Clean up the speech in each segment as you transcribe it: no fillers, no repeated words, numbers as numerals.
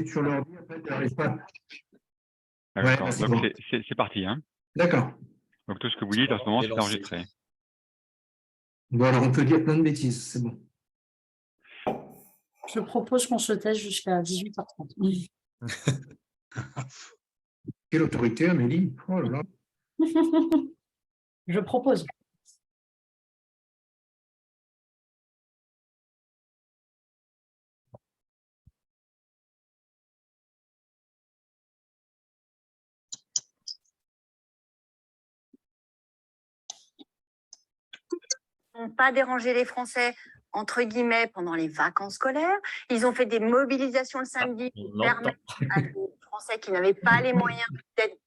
sur l'ordi, après, tu n'arrives pas. D'accord. c'est Donc, bon. c'est parti. Hein. D'accord. Donc, tout ce que vous dites en ce moment, c'est lancé. enregistré. Bon, alors, on peut dire plein de bêtises, c'est bon. Je propose qu'on se taise jusqu'à 18h30. Quelle autorité, Amélie? Oh là là. Je propose. N'ont pas dérangé les Français, entre guillemets, pendant les vacances scolaires. Ils ont fait des mobilisations le samedi pour permettre à des Français qui n'avaient pas les moyens d'être.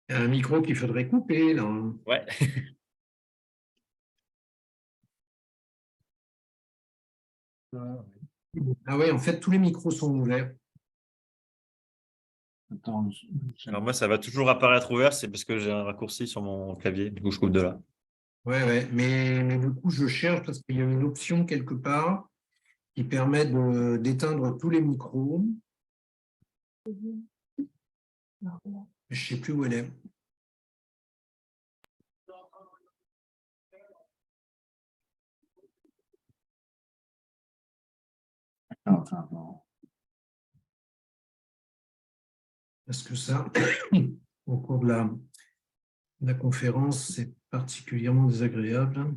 Il y a un micro qu'il faudrait couper, là. Ouais. Ah ouais, en fait, tous les micros sont ouverts. Attends, Alors moi, ça va toujours apparaître ouvert, c'est parce que j'ai un raccourci sur mon clavier. Du coup, je coupe de là. Ouais, mais du coup, je cherche parce qu'il y a une option quelque part qui permet d'éteindre tous les micros. Je ne sais plus où elle est. attends. Parce que ça, au cours de la conférence, c'est particulièrement désagréable.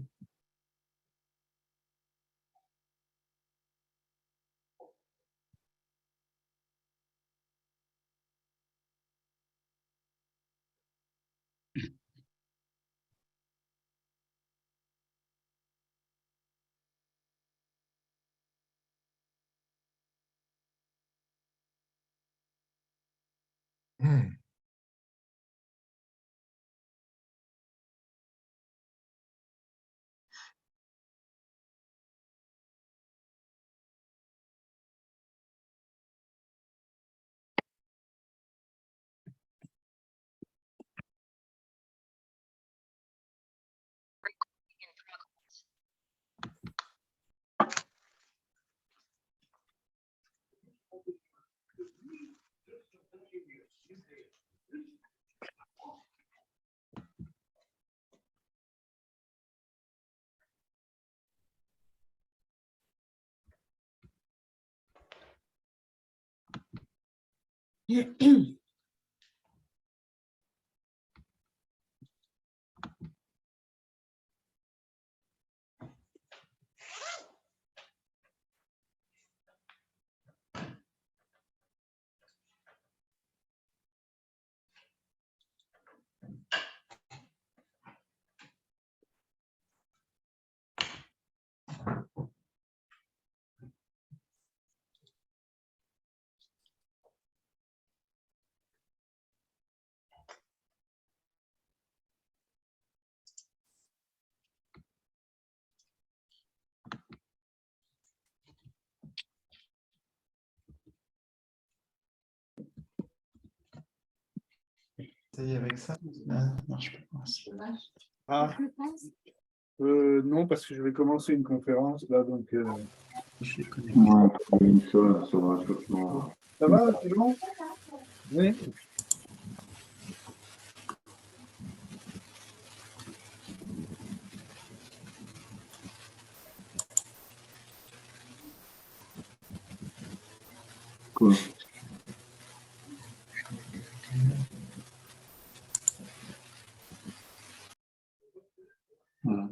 Avec ça, ça marche pas. Ah. Non, parce que je vais commencer une conférence là, donc. Je les connais. Ça va, c'est bon? Oui. Quoi? Voilà.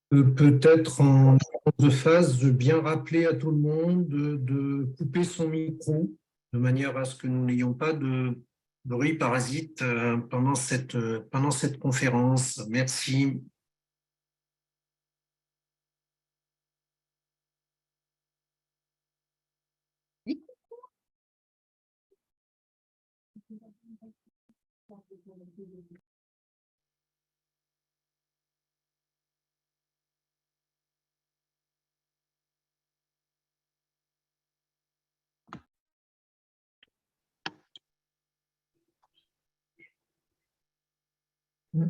Peut-être en de phase de bien rappeler à tout le monde de couper son micro de manière à ce que nous n'ayons pas de bruit parasite pendant cette conférence. Merci. J'ai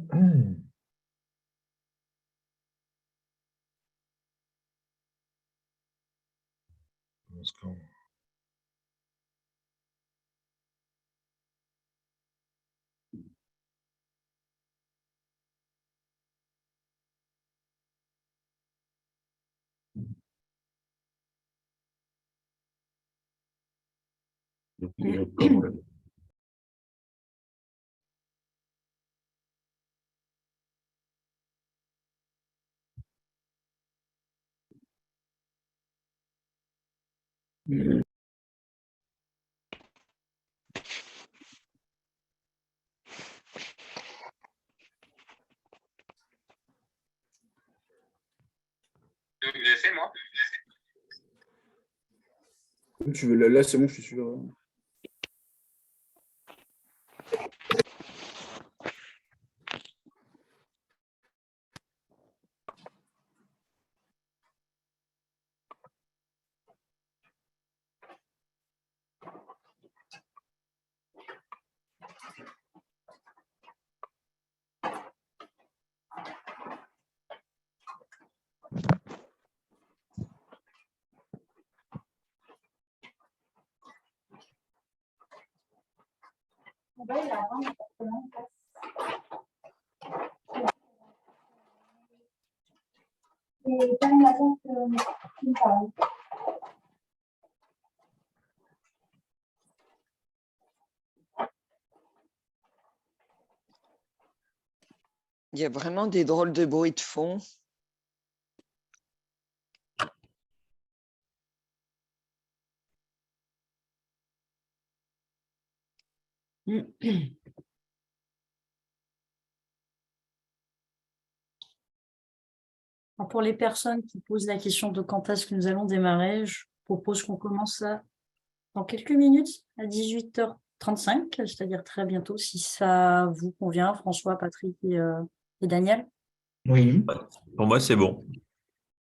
fait, moi. Tu veux, là, c'est bon, je suis sûr. Il y a vraiment des drôles de bruits de fond. Alors, pour les personnes qui posent la question de quand est-ce que nous allons démarrer, je propose qu'on commence ça dans quelques minutes, à 18h35, c'est-à-dire très bientôt, si ça vous convient, François, Patrick et Daniel. Oui. Pour moi, c'est bon.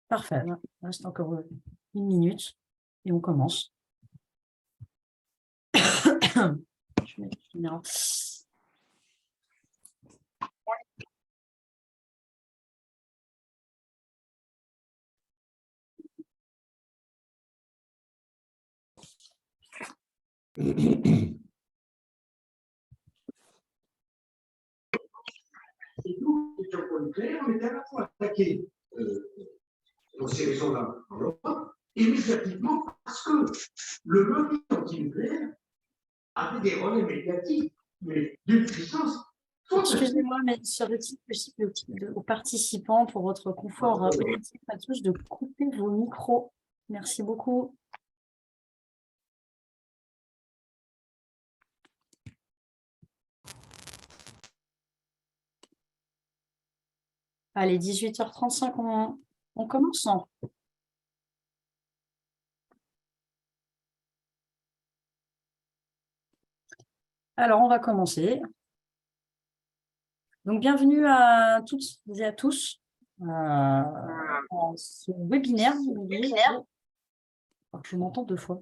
Parfait, il reste encore une minute et on commence. Je mets le numéro. Et nous, les champions nucléaires, on était à la fois attaqués aux sélections dans l'Europe, et médiatiquement parce que le lobby antinucléaire avait des relais médiatiques, mais d'une puissance. Excusez-moi, mais serait-il possible aux participants, pour votre confort auditif à tous, de couper vos micros? Merci beaucoup. Allez, 18h35, on commence. Alors, on va commencer. Donc, bienvenue à toutes et à tous à ce webinaire. Je m'entends deux fois.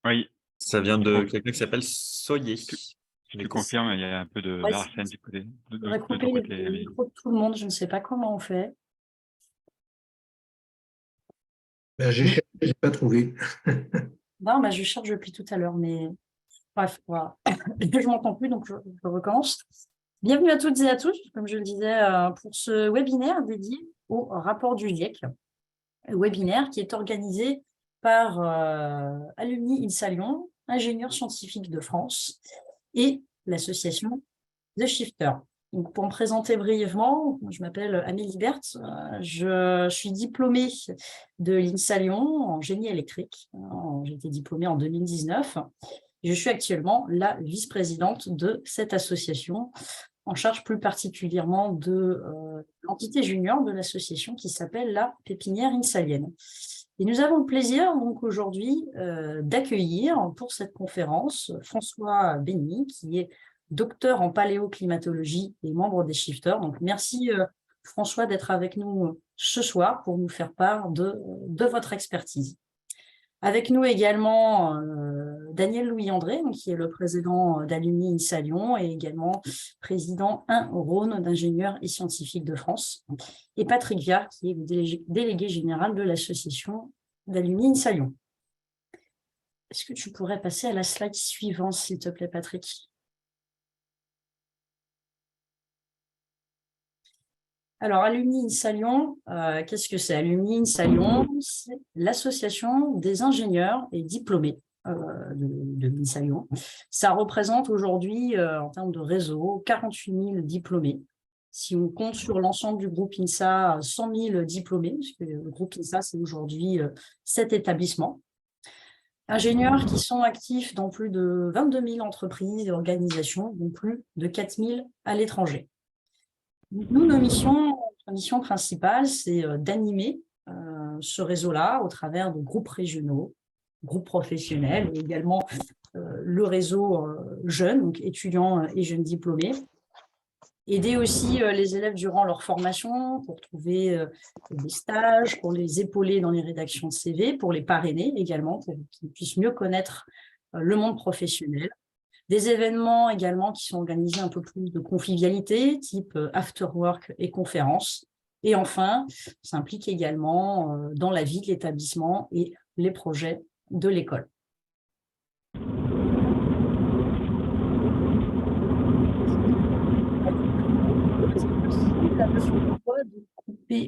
Oui. Ça vient de quelqu'un qui s'appelle Soyer. Je te confirme, il y a un peu de Arsène du côté. On va couper les micros de tout le monde. Je ne sais pas comment on fait. Ben, j'ai cherché, je n'ai pas trouvé. Non, je cherche depuis tout à l'heure, mais bref, voilà. Je ne m'entends plus, donc je recommence. Bienvenue à toutes et à tous, comme je le disais, pour ce webinaire dédié au rapport du GIEC. Webinaire qui est organisé par Alumni INSA Lyon, ingénieurs scientifiques de France et l'association The Shifter. Donc, pour me présenter brièvement, je m'appelle Amélie Berthe, je suis diplômée de l'INSA Lyon en génie électrique. J'ai été diplômée en 2019. Je suis actuellement la vice-présidente de cette association, en charge plus particulièrement de l'entité junior de l'association qui s'appelle la Pépinière Insalienne. Et nous avons le plaisir donc aujourd'hui d'accueillir pour cette conférence François Bény, qui est docteur en paléoclimatologie et membre des Shifters. Donc merci François d'être avec nous ce soir pour nous faire part de votre expertise. Avec nous également Daniel Louis André, donc, qui est le président d'Alumni INSA Lyon et également président 1 Rhône d'ingénieurs et scientifiques de France, et Patrick Viard, qui est le délégué général de l'association d'Alumni INSA Lyon. Est-ce que tu pourrais passer à la slide suivante, s'il te plaît, Patrick? Alors, Alumni INSA Lyon, qu'est-ce que c'est? Alumni INSA Lyon, c'est l'association des ingénieurs et diplômés de l'INSA Lyon. Ça représente aujourd'hui, en termes de réseau, 48 000 diplômés. Si on compte sur l'ensemble du groupe INSA, 100 000 diplômés, puisque le groupe INSA, c'est aujourd'hui 7 établissements. Ingénieurs qui sont actifs dans plus de 22 000 entreprises et organisations, dont plus de 4 000 à l'étranger. Nous, notre mission principale, c'est d'animer ce réseau-là au travers de groupes régionaux, groupes professionnels, et également le réseau jeunes, donc étudiants et jeunes diplômés. Aider aussi les élèves durant leur formation pour trouver des stages, pour les épauler dans les rédactions de CV, pour les parrainer également, pour qu'ils puissent mieux connaître le monde professionnel. Des événements également qui sont organisés un peu plus de convivialité, type after work et conférences. Et enfin, ça implique également dans la vie de l'établissement et les projets de l'école.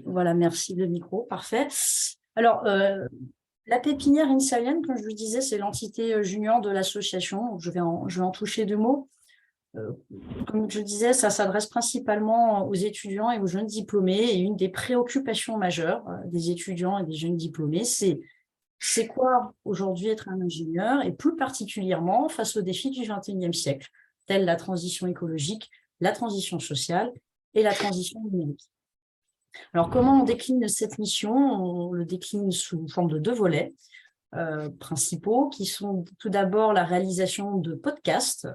Voilà, merci le micro, parfait. Alors, la pépinière INSA Lyon, comme je vous disais, c'est l'entité junior de l'association. Je vais en toucher 2 mots. Comme je disais, ça s'adresse principalement aux étudiants et aux jeunes diplômés. Et une des préoccupations majeures des étudiants et des jeunes diplômés, c'est quoi aujourd'hui être un ingénieur, et plus particulièrement face aux défis du XXIe siècle, tels la transition écologique, la transition sociale et la transition numérique. Alors, comment on décline cette mission? On le décline sous forme de 2 volets principaux, qui sont tout d'abord la réalisation de podcasts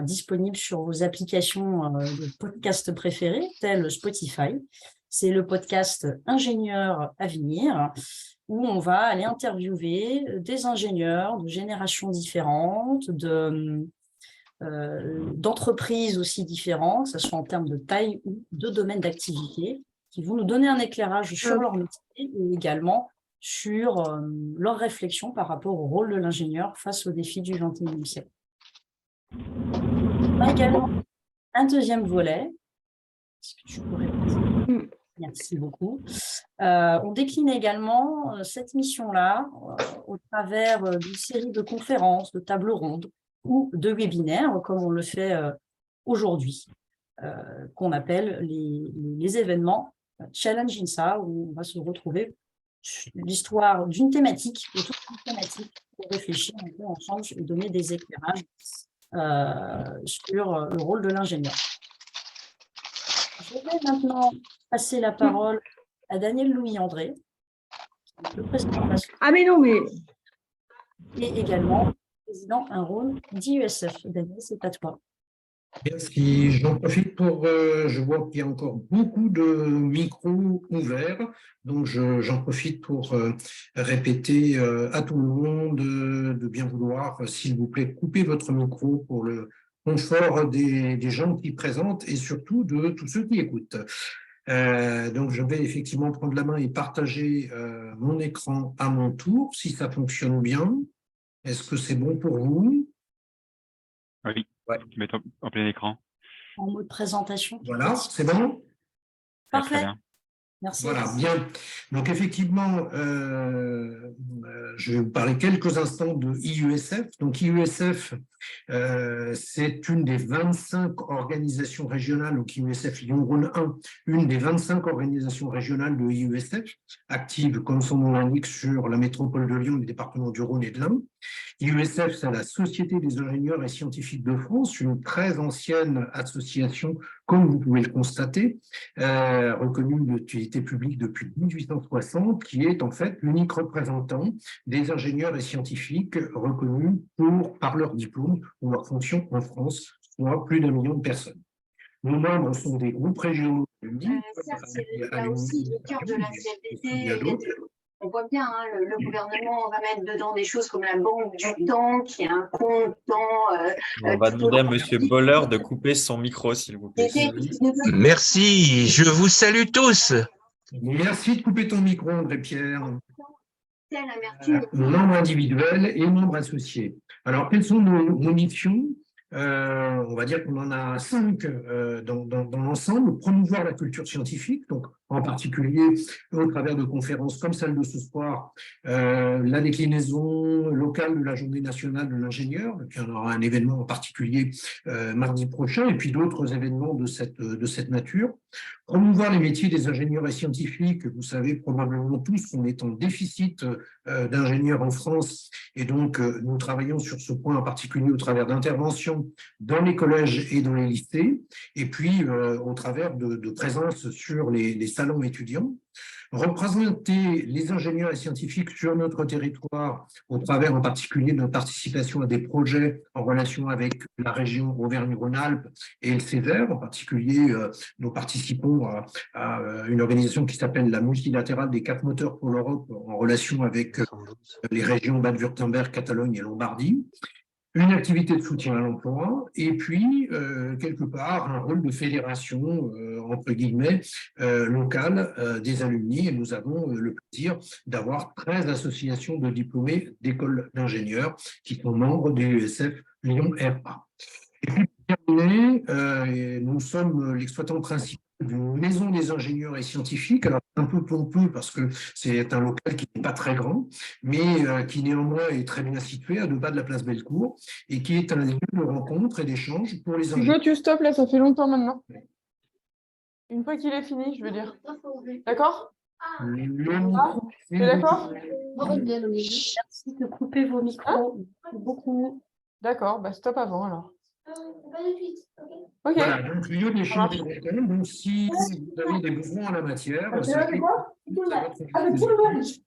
disponibles sur vos applications de podcasts préférées, tels Spotify. C'est le podcast Ingénieurs à venir, où on va aller interviewer des ingénieurs de générations différentes, d'entreprises aussi différentes, que ce soit en termes de taille ou de domaine d'activité, qui vont nous donner un éclirage sur leur métier et également sur leur réflexion par rapport au rôle de l'ingénieur face aux défis du XXIe siècle. On a également un 2e volet. Est-ce que tu pourrais passer? Merci beaucoup. On décline également cette mission-là au travers d'une série de conférences, de tables rondes ou de webinaires, comme on le fait aujourd'hui, qu'on appelle les événements Challenge INSA, où on va se retrouver sur l'histoire d'une thématique, autour d'une thématique, pour réfléchir un peu ensemble et donner des éclairages sur le rôle de l'ingénieur. Je vais maintenant passer la parole à Daniel Louis André, le président de l'association. Ah mais non, mais... Et également président 1 Rhône d'IUSF. Daniel, c'est à toi. Merci. J'en profite pour, je vois qu'il y a encore beaucoup de micros ouverts, donc j'en profite pour répéter à tout le monde de bien vouloir, s'il vous plaît, couper votre micro pour le confort des gens qui présentent et surtout de tous ceux qui écoutent. Donc, je vais effectivement prendre la main et partager mon écran à mon tour, si ça fonctionne bien. Est-ce que c'est bon pour vous? Oui, ouais. Tu mets en plein écran. En mode présentation. Voilà, c'est bon? Parfait. Très bien. Merci. Voilà, bien. Donc, effectivement, je vais vous parler quelques instants de IUSF. Donc, IUSF, c'est une des 25 organisations régionales, donc IUSF Lyon-Rhône 1, une des 25 organisations régionales de IUSF, active, comme son nom l'indique, sur la métropole de Lyon, les départements du Rhône et de l'Ain. IUSF, c'est la Société des ingénieurs et scientifiques de France, une très ancienne association, comme vous pouvez le constater, reconnue d'utilité publique depuis 1860, qui est en fait l'unique représentant des ingénieurs et scientifiques reconnus par leur diplôme ou leur fonction en France, soit plus d'1 million de personnes. Nos membres sont des groupes régionaux. Certes, c'est là aussi le cœur de la CFDT. On voit bien, hein, le gouvernement va mettre dedans des choses comme la banque du temps, qui est un compte temps. On va demander à Monsieur Boller de couper son micro, s'il vous plaît. Merci, je vous salue tous. Merci de couper ton micro, André-Pierre. Merci. Membres individuels et membres associés. Alors, quelles sont nos missions? On va dire qu'on en a 5 dans l'ensemble. Promouvoir la culture scientifique, donc en particulier au travers de conférences comme celle de ce soir, la déclinaison locale de la Journée nationale de l'ingénieur. Il y en aura un événement en particulier mardi prochain, et puis d'autres événements de cette nature. Promouvoir les métiers des ingénieurs et scientifiques. Vous savez probablement tous qu'on est en déficit d'ingénieurs en France, et donc nous travaillons sur ce point en particulier au travers d'interventions dans les collèges et dans les lycées, et puis au travers de présence sur les salons étudiants. Représenter les ingénieurs et scientifiques sur notre territoire au travers en particulier de participation à des projets en relation avec la région Auvergne-Rhône-Alpes et le Césaire. En particulier, nous participons à une organisation qui s'appelle la multilatérale des 4 moteurs pour l'Europe en relation avec les régions Bade-Württemberg, Catalogne et Lombardie. Une activité de soutien à l'emploi, et puis, quelque part, un rôle de fédération, entre guillemets, locale des alumni. Et nous avons le plaisir d'avoir 13 associations de diplômés d'écoles d'ingénieurs qui sont membres du USF Lyon RA. Et puis, pour terminer, nous sommes l'exploitant principal d'une maison des ingénieurs et scientifiques. Alors, un peu pompeux parce que c'est un local qui n'est pas très grand, mais qui néanmoins est très bien situé à 2 pas de la place Bellecour et qui est un lieu de rencontre et d'échange pour les ingénieurs. Hugo, tu stops là, ça fait longtemps maintenant. Une fois qu'il est fini, je veux dire. D'accord? T'es d'accord? Merci de couper vos micros. Beaucoup. D'accord, bah stop avant alors. Ok. Voilà, donc lieu d'échange et de rencontre. Donc, si vous avez des besoins en la matière, c'est à votre disposition.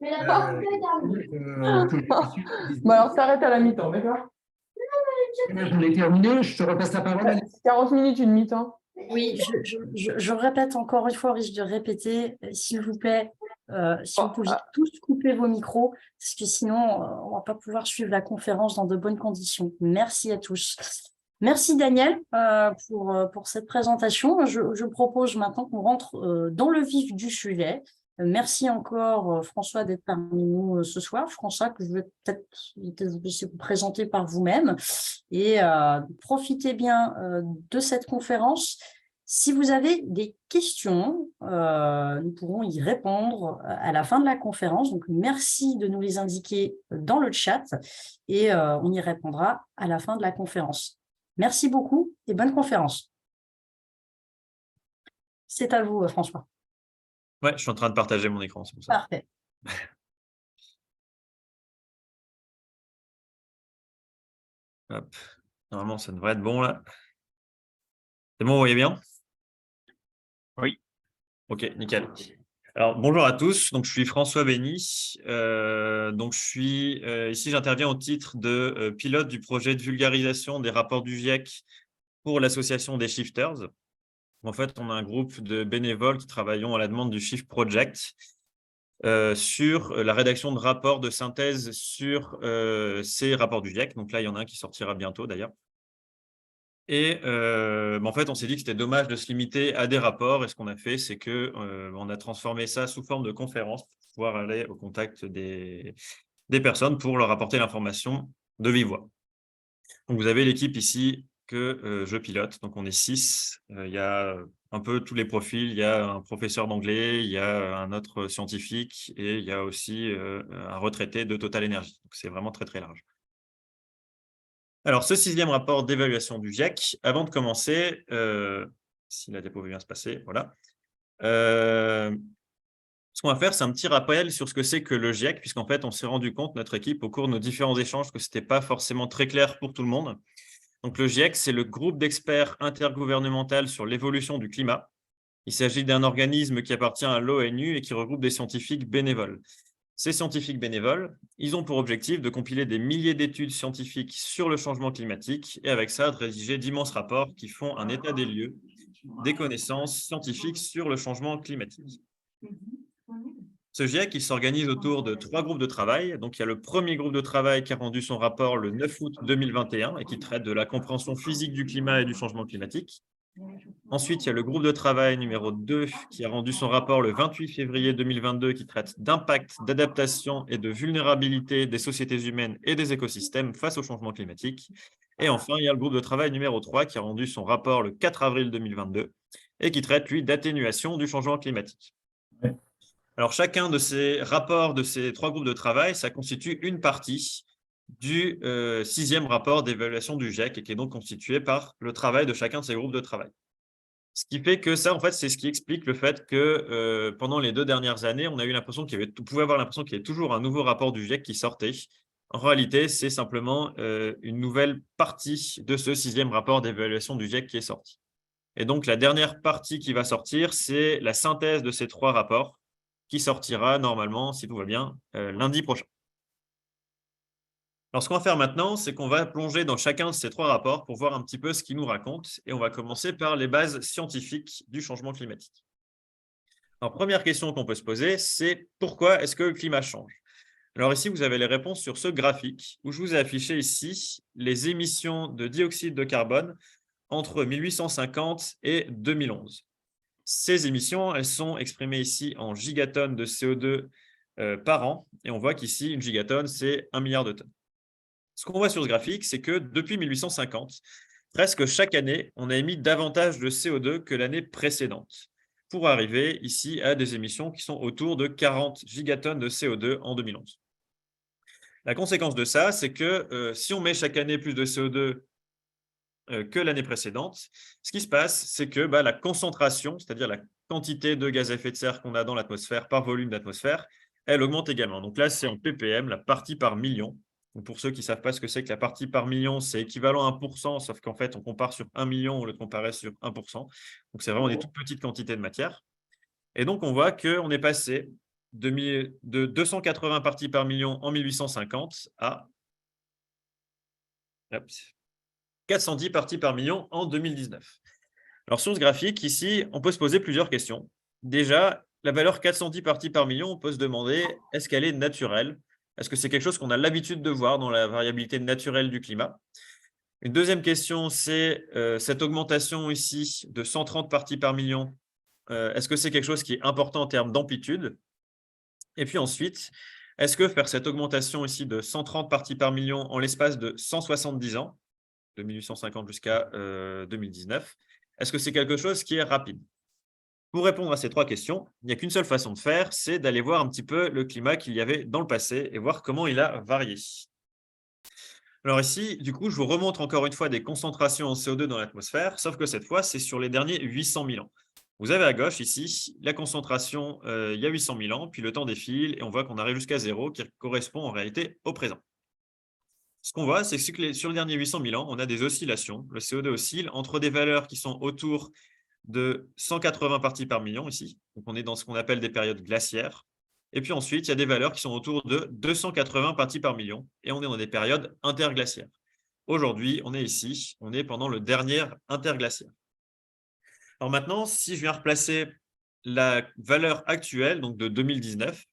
Bon alors, s'arrête à la mi-temps, d'accord? J'en ai terminé, je te repasse la parole. 40 minutes, une mi-temps. Oui, je répète encore une fois, risque de répéter, s'il vous plaît, si vous pouvez tous couper vos micros, parce que sinon, on ne va pas pouvoir suivre la conférence dans de bonnes conditions. Merci à tous. Merci Daniel pour cette présentation. Je propose maintenant qu'on rentre dans le vif du sujet. Merci encore François d'être parmi nous ce soir. François, que je vais peut-être vous laisser vous présenter par vous-même et profitez bien de cette conférence. Si vous avez des questions, nous pourrons y répondre à la fin de la conférence. Donc, merci de nous les indiquer dans le chat et on y répondra à la fin de la conférence. Merci beaucoup et bonne conférence. C'est à vous, François. Ouais, je suis en train de partager mon écran, c'est pour ça. Parfait. Hop. Normalement, ça devrait être bon là. C'est bon, vous voyez bien? Oui. Ok, nickel. Alors, bonjour à tous. Donc, je suis François Bény. Donc, je suis ici, j'interviens au titre de pilote du projet de vulgarisation des rapports du GIEC pour l'association des Shifters. En fait, on a un groupe de bénévoles qui travaillons à la demande du Shift Project sur la rédaction de rapports de synthèse sur ces rapports du GIEC. Donc là, il y en a un qui sortira bientôt d'ailleurs. Et en fait, on s'est dit que c'était dommage de se limiter à des rapports. Et ce qu'on a fait, c'est qu'on a transformé ça sous forme de conférence pour pouvoir aller au contact des personnes pour leur apporter l'information de vive voix. Donc, vous avez l'équipe ici que je pilote. Donc, on est 6. Il y a un peu tous les profils. Il y a un professeur d'anglais, il y a un autre scientifique et il y a aussi un retraité de Total Energy. Donc, c'est vraiment très, très large. Alors, ce 6e rapport d'évaluation du GIEC, avant de commencer, si la diapo veut bien se passer, voilà. Ce qu'on va faire, c'est un petit rappel sur ce que c'est que le GIEC, puisqu'en fait, on s'est rendu compte, notre équipe, au cours de nos différents échanges, que ce n'était pas forcément très clair pour tout le monde. Donc, le GIEC, c'est le groupe d'experts intergouvernemental sur l'évolution du climat. Il s'agit d'un organisme qui appartient à l'ONU et qui regroupe des scientifiques bénévoles. Ces scientifiques bénévoles, ils ont pour objectif de compiler des milliers d'études scientifiques sur le changement climatique et avec ça, de rédiger d'immenses rapports qui font un état des lieux des connaissances scientifiques sur le changement climatique. Ce GIEC, il s'organise autour de 3 groupes de travail. Donc, il y a le premier groupe de travail qui a rendu son rapport le 9 août 2021 et qui traite de la compréhension physique du climat et du changement climatique. Ensuite, il y a le groupe de travail numéro 2 qui a rendu son rapport le 28 février 2022 qui traite d'impact, d'adaptation et de vulnérabilité des sociétés humaines et des écosystèmes face au changement climatique. Et enfin, il y a le groupe de travail numéro 3 qui a rendu son rapport le 4 avril 2022 et qui traite, lui, d'atténuation du changement climatique. Ouais. Alors, chacun de ces rapports de ces 3 groupes de travail, ça constitue une partie du 6e rapport d'évaluation du GIEC et qui est donc constitué par le travail de chacun de ces groupes de travail. Ce qui fait que ça, en fait, c'est ce qui explique le fait que pendant les 2 dernières années, on a eu l'impression on pouvait avoir l'impression qu'il y avait toujours un nouveau rapport du GIEC qui sortait. En réalité, c'est simplement une nouvelle partie de ce 6e rapport d'évaluation du GIEC qui est sorti. Et donc, la dernière partie qui va sortir, c'est la synthèse de ces 3 rapports qui sortira normalement, si tout va bien, lundi prochain. Alors, ce qu'on va faire maintenant, c'est qu'on va plonger dans chacun de ces 3 rapports pour voir un petit peu ce qu'ils nous racontent. Et on va commencer par les bases scientifiques du changement climatique. Alors, première question qu'on peut se poser, c'est pourquoi est-ce que le climat change? Alors ici, vous avez les réponses sur ce graphique où je vous ai affiché ici les émissions de dioxyde de carbone entre 1850 et 2011. Ces émissions, elles sont exprimées ici en gigatonnes de CO2 par an. Et on voit qu'ici, une gigatonne, c'est 1 milliard de tonnes. Ce qu'on voit sur ce graphique, c'est que depuis 1850, presque chaque année, on a émis davantage de CO2 que l'année précédente, pour arriver ici à des émissions qui sont autour de 40 gigatonnes de CO2 en 2011. La conséquence de ça, c'est que si on met chaque année plus de CO2 que l'année précédente, ce qui se passe, c'est que la concentration, c'est-à-dire la quantité de gaz à effet de serre qu'on a dans l'atmosphère par volume d'atmosphère, elle augmente également. Donc là, c'est en ppm, la partie par million. Donc pour ceux qui ne savent pas ce que c'est que la partie par million, c'est équivalent à 1%, sauf qu'en fait, on compare sur 1 million au lieu de comparer sur 1%. Donc c'est vraiment des toutes petites quantités de matière. Et donc, on voit qu'on est passé de 280 parties par million en 1850 à 410 parties par million en 2019. Alors, sur ce graphique, ici, on peut se poser plusieurs questions. Déjà, la valeur 410 parties par million, on peut se demander, est-ce qu'elle est naturelle? Est-ce que c'est quelque chose qu'on a l'habitude de voir dans la variabilité naturelle du climat? Une deuxième question, c'est cette augmentation ici de 130 parties par million. Est-ce que c'est quelque chose qui est important en termes d'amplitude? Et puis ensuite, est-ce que faire cette augmentation ici de 130 parties par million en l'espace de 170 ans, de 1850 jusqu'à 2019, est-ce que c'est quelque chose qui est rapide? Pour répondre à ces 3 questions, il n'y a qu'une seule façon de faire, c'est d'aller voir un petit peu le climat qu'il y avait dans le passé et voir comment il a varié. Alors ici, du coup, je vous remontre encore une fois des concentrations en CO2 dans l'atmosphère, sauf que cette fois, c'est sur les derniers 800 000 ans. Vous avez à gauche ici la concentration il y a 800 000 ans, puis le temps défile et on voit qu'on arrive jusqu'à 0 qui correspond en réalité au présent. Ce qu'on voit, c'est que sur les derniers 800 000 ans, on a des oscillations. Le CO2 oscille entre des valeurs qui sont autour de 180 parties par million ici. Donc, on est dans ce qu'on appelle des périodes glaciaires. Et puis ensuite, il y a des valeurs qui sont autour de 280 parties par million et on est dans des périodes interglaciaires. Aujourd'hui, on est ici, on est pendant le dernier interglaciaire. Alors maintenant, si je viens replacer la valeur actuelle, donc de 2019,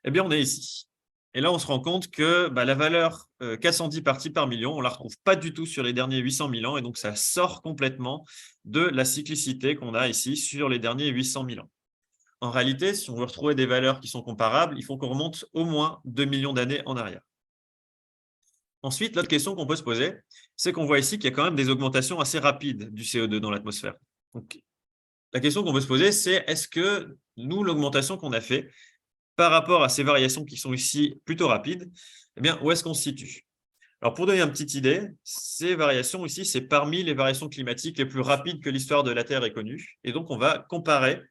eh bien, on est ici. Et là, on se rend compte que la valeur 410 parties par million, on ne la retrouve pas du tout sur les derniers 800 000 ans. Et donc, ça sort complètement de la cyclicité qu'on a ici sur les derniers 800 000 ans. En réalité, si on veut retrouver des valeurs qui sont comparables, il faut qu'on remonte au moins 2 millions d'années en arrière. Ensuite, l'autre question qu'on peut se poser, c'est qu'on voit ici qu'il y a quand même des augmentations assez rapides du CO2 dans l'atmosphère. Donc, la question qu'on peut se poser, c'est est-ce que nous, l'augmentation qu'on a fait, par rapport à ces variations qui sont ici plutôt rapides, eh bien, où est-ce qu'on se situe? Alors, pour donner une petite idée, ces variations ici, c'est parmi les variations climatiques les plus rapides que l'histoire de la Terre ait connues. Et donc, on va comparer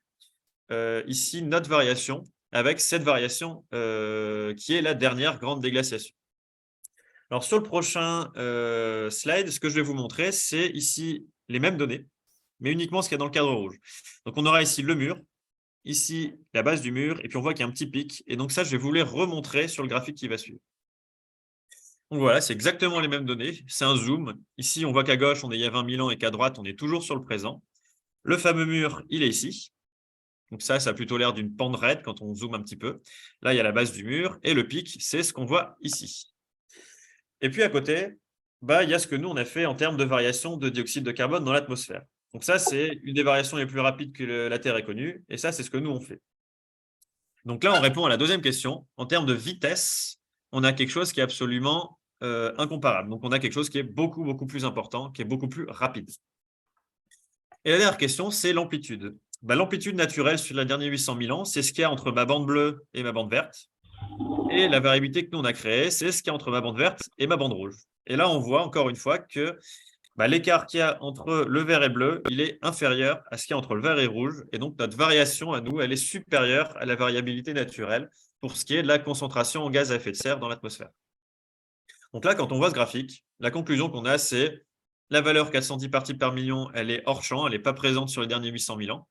ici notre variation avec cette variation qui est la dernière grande déglaciation. Alors, sur le prochain slide, ce que je vais vous montrer, c'est ici les mêmes données, mais uniquement ce qu'il y a dans le cadre rouge. Donc, on aura ici le mur, ici la base du mur, et puis on voit qu'il y a un petit pic. Et donc ça, je vais vous les remontrer sur le graphique qui va suivre. Donc voilà, c'est exactement les mêmes données. C'est un zoom. Ici, on voit qu'à gauche, on est il y a 20 000 ans et qu'à droite, on est toujours sur le présent. Le fameux mur, il est ici. Donc ça a plutôt l'air d'une pente raide quand on zoome un petit peu. Là, il y a la base du mur et le pic, c'est ce qu'on voit ici. Et puis à côté, il y a ce que nous, on a fait en termes de variation de dioxyde de carbone dans l'atmosphère. Donc ça, c'est une des variations les plus rapides que la Terre ait connue. Et ça, c'est ce que nous, on fait. Donc là, on répond à la deuxième question. En termes de vitesse, on a quelque chose qui est absolument incomparable. Donc on a quelque chose qui est beaucoup, beaucoup plus important, qui est beaucoup plus rapide. Et la dernière question, c'est l'amplitude. L'amplitude naturelle sur les derniers 800 000 ans, c'est ce qu'il y a entre ma bande bleue et ma bande verte. Et la variabilité que nous, on a créée, c'est ce qu'il y a entre ma bande verte et ma bande rouge. Et là, on voit encore une fois que l'écart qu'il y a entre le vert et bleu, il est inférieur à ce qu'il y a entre le vert et rouge. Et donc, notre variation à nous, elle est supérieure à la variabilité naturelle pour ce qui est de la concentration en gaz à effet de serre dans l'atmosphère. Donc là, quand on voit ce graphique, la conclusion qu'on a, c'est la valeur 410 parties par million, elle est hors champ, elle n'est pas présente sur les derniers 800 000 ans.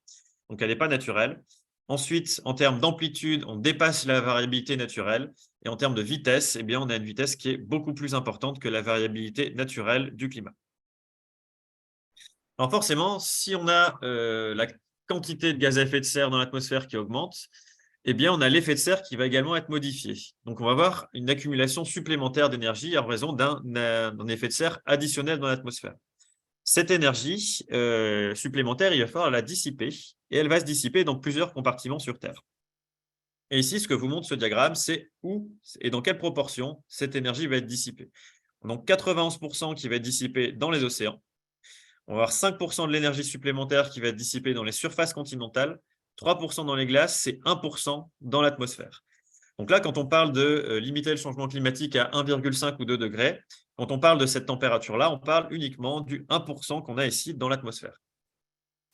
Donc, elle n'est pas naturelle. Ensuite, en termes d'amplitude, on dépasse la variabilité naturelle. Et en termes de vitesse, eh bien, on a une vitesse qui est beaucoup plus importante que la variabilité naturelle du climat. Alors forcément, si on a la quantité de gaz à effet de serre dans l'atmosphère qui augmente, eh bien, on a l'effet de serre qui va également être modifié. Donc, on va avoir une accumulation supplémentaire d'énergie en raison d'un effet de serre additionnel dans l'atmosphère. Cette énergie supplémentaire, il va falloir la dissiper et elle va se dissiper dans plusieurs compartiments sur Terre. Et ici, ce que vous montre ce diagramme, c'est où et dans quelle proportion cette énergie va être dissipée. Donc, 91% qui va être dissipée dans les océans. On va avoir 5% de l'énergie supplémentaire qui va être dissipée dans les surfaces continentales, 3% dans les glaces, c'est 1% dans l'atmosphère. Donc là, quand on parle de limiter le changement climatique à 1,5 ou 2 degrés, quand on parle de cette température-là, on parle uniquement du 1% qu'on a ici dans l'atmosphère.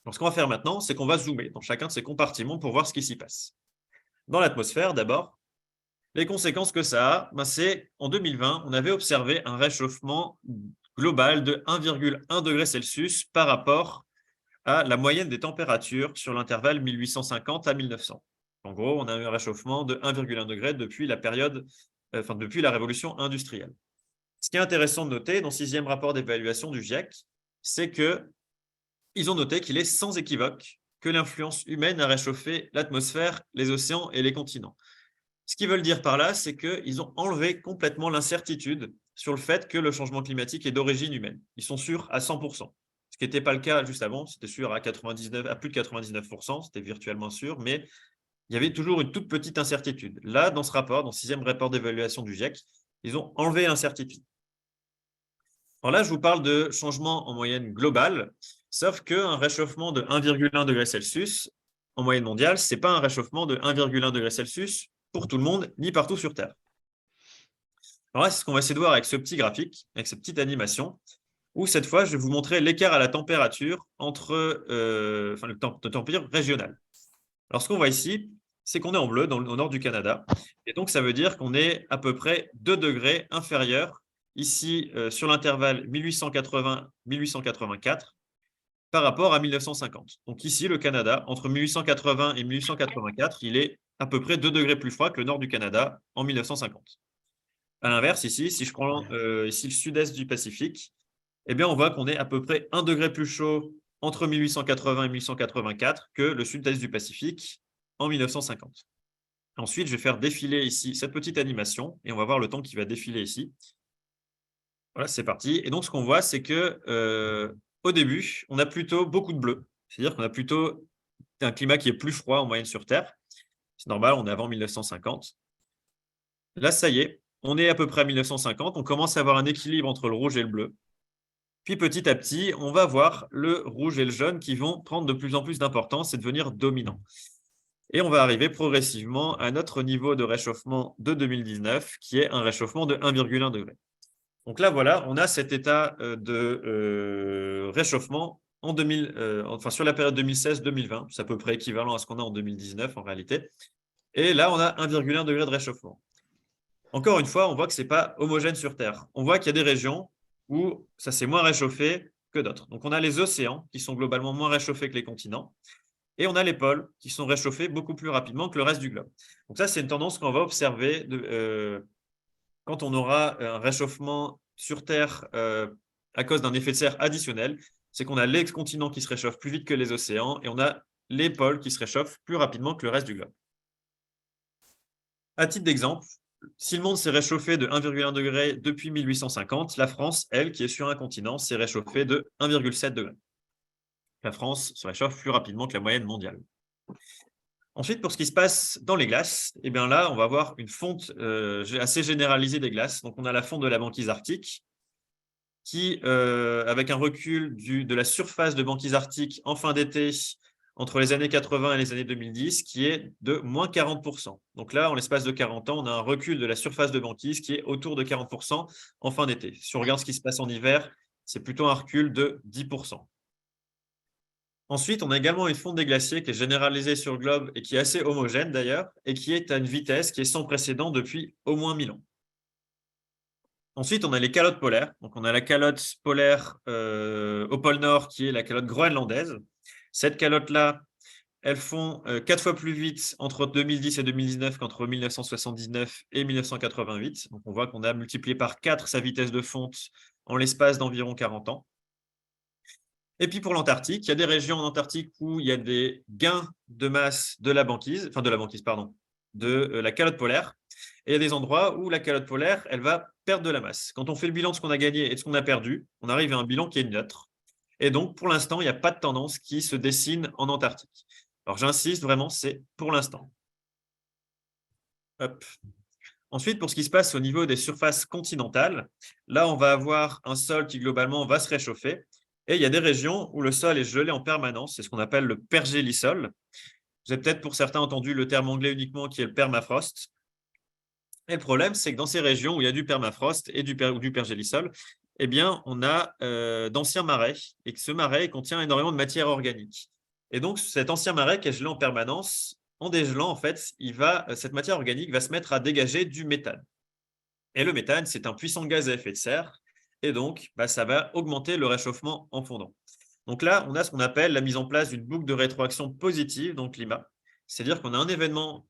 Donc, ce qu'on va faire maintenant, c'est qu'on va zoomer dans chacun de ces compartiments pour voir ce qui s'y passe. Dans l'atmosphère, d'abord, les conséquences que ça a, c'est en 2020, on avait observé un réchauffement global de 1,1 degré Celsius par rapport à la moyenne des températures sur l'intervalle 1850 à 1900. En gros, on a eu un réchauffement de 1,1 degré depuis depuis la révolution industrielle. Ce qui est intéressant de noter dans le 6e rapport d'évaluation du GIEC, c'est qu'ils ont noté qu'il est sans équivoque que l'influence humaine a réchauffé l'atmosphère, les océans et les continents. Ce qu'ils veulent dire par là, c'est qu'ils ont enlevé complètement l'incertitude sur le fait que le changement climatique est d'origine humaine. Ils sont sûrs à 100%. Ce qui n'était pas le cas juste avant, c'était sûr à plus de 99%, c'était virtuellement sûr, mais il y avait toujours une toute petite incertitude. Là, dans ce rapport, dans le 6e rapport d'évaluation du GIEC, ils ont enlevé l'incertitude. Alors là, je vous parle de changement en moyenne globale, sauf qu'un réchauffement de 1,1 degré Celsius en moyenne mondiale, ce n'est pas un réchauffement de 1,1 degré Celsius pour tout le monde, ni partout sur Terre. Alors là, c'est ce qu'on va essayer de voir avec ce petit graphique, avec cette petite animation, où cette fois, je vais vous montrer l'écart à la température entre le température régionale. Alors, ce qu'on voit ici, c'est qu'on est en bleu au nord du Canada. Et donc, ça veut dire qu'on est à peu près 2 degrés inférieur ici sur l'intervalle 1880-1884 par rapport à 1950. Donc ici, le Canada, entre 1880 et 1884, il est à peu près 2 degrés plus froid que le nord du Canada en 1950. À l'inverse, ici, si je prends ici le sud-est du Pacifique, eh bien, on voit qu'on est à peu près 1 degré plus chaud entre 1880 et 1884 que le sud-est du Pacifique en 1950. Ensuite, je vais faire défiler ici cette petite animation et on va voir le temps qui va défiler ici. Voilà, c'est parti. Et donc, ce qu'on voit, c'est que au début, on a plutôt beaucoup de bleu. C'est-à-dire qu'on a plutôt un climat qui est plus froid en moyenne sur Terre. C'est normal, on est avant 1950. Là, ça y est, on est à peu près à 1950. On commence à avoir un équilibre entre le rouge et le bleu. Puis petit à petit, on va voir le rouge et le jaune qui vont prendre de plus en plus d'importance et devenir dominants. Et on va arriver progressivement à notre niveau de réchauffement de 2019, qui est un réchauffement de 1,1 degré. Donc là, voilà, on a cet état de réchauffement sur la période 2016-2020. C'est à peu près équivalent à ce qu'on a en 2019 en réalité. Et là, on a 1,1 degré de réchauffement. Encore une fois, on voit que ce n'est pas homogène sur Terre. On voit qu'il y a des régions où ça s'est moins réchauffé que d'autres. Donc, on a les océans qui sont globalement moins réchauffés que les continents. Et on a les pôles qui sont réchauffés beaucoup plus rapidement que le reste du globe. Donc ça, c'est une tendance qu'on va observer quand on aura un réchauffement sur Terre à cause d'un effet de serre additionnel. C'est qu'on a les continents qui se réchauffent plus vite que les océans et on a les pôles qui se réchauffent plus rapidement que le reste du globe. À titre d'exemple, si le monde s'est réchauffé de 1,1 degré depuis 1850, la France, elle, qui est sur un continent, s'est réchauffée de 1,7 degré. La France se réchauffe plus rapidement que la moyenne mondiale. Ensuite, pour ce qui se passe dans les glaces, eh bien là, on va avoir une fonte assez généralisée des glaces. Donc, on a la fonte de la banquise arctique qui, avec un recul de la surface de banquise arctique en fin d'été entre les années 80 et les années 2010, qui est de moins 40%. Donc là, en l'espace de 40 ans, on a un recul de la surface de banquise qui est autour de 40% en fin d'été. Si on regarde ce qui se passe en hiver, c'est plutôt un recul de 10%. Ensuite, on a également une fonte des glaciers qui est généralisée sur le globe et qui est assez homogène d'ailleurs, et qui est à une vitesse qui est sans précédent depuis au moins 1000 ans. Ensuite, on a les calottes polaires. Donc, on a la calotte polaire au pôle Nord qui est la calotte groenlandaise. Cette calotte-là, elles font 4 fois plus vite entre 2010 et 2019 qu'entre 1979 et 1988. Donc, on voit qu'on a multiplié par 4 sa vitesse de fonte en l'espace d'environ 40 ans. Et puis pour l'Antarctique, il y a des régions en Antarctique où il y a des gains de masse de la banquise, de la calotte polaire. Et il y a des endroits où la calotte polaire, elle va perdre de la masse. Quand on fait le bilan de ce qu'on a gagné et de ce qu'on a perdu, on arrive à un bilan qui est neutre. Et donc, pour l'instant, il n'y a pas de tendance qui se dessine en Antarctique. Alors, j'insiste vraiment, c'est pour l'instant. Hop. Ensuite, pour ce qui se passe au niveau des surfaces continentales, là, on va avoir un sol qui, globalement, va se réchauffer. Et il y a des régions où le sol est gelé en permanence, c'est ce qu'on appelle le pergélisol. Vous avez peut-être pour certains entendu le terme anglais uniquement qui est le permafrost. Et le problème, c'est que dans ces régions où il y a du permafrost et du pergélisol, eh bien, on a d'anciens marais et que ce marais contient énormément de matière organique. Et donc, cet ancien marais qui est gelé en permanence, en dégelant, en fait, cette matière organique va se mettre à dégager du méthane. Et le méthane, c'est un puissant gaz à effet de serre. Et donc, ça va augmenter le réchauffement en fondant. Donc là, on a ce qu'on appelle la mise en place d'une boucle de rétroaction positive dans le climat. C'est-à-dire qu'on a un événement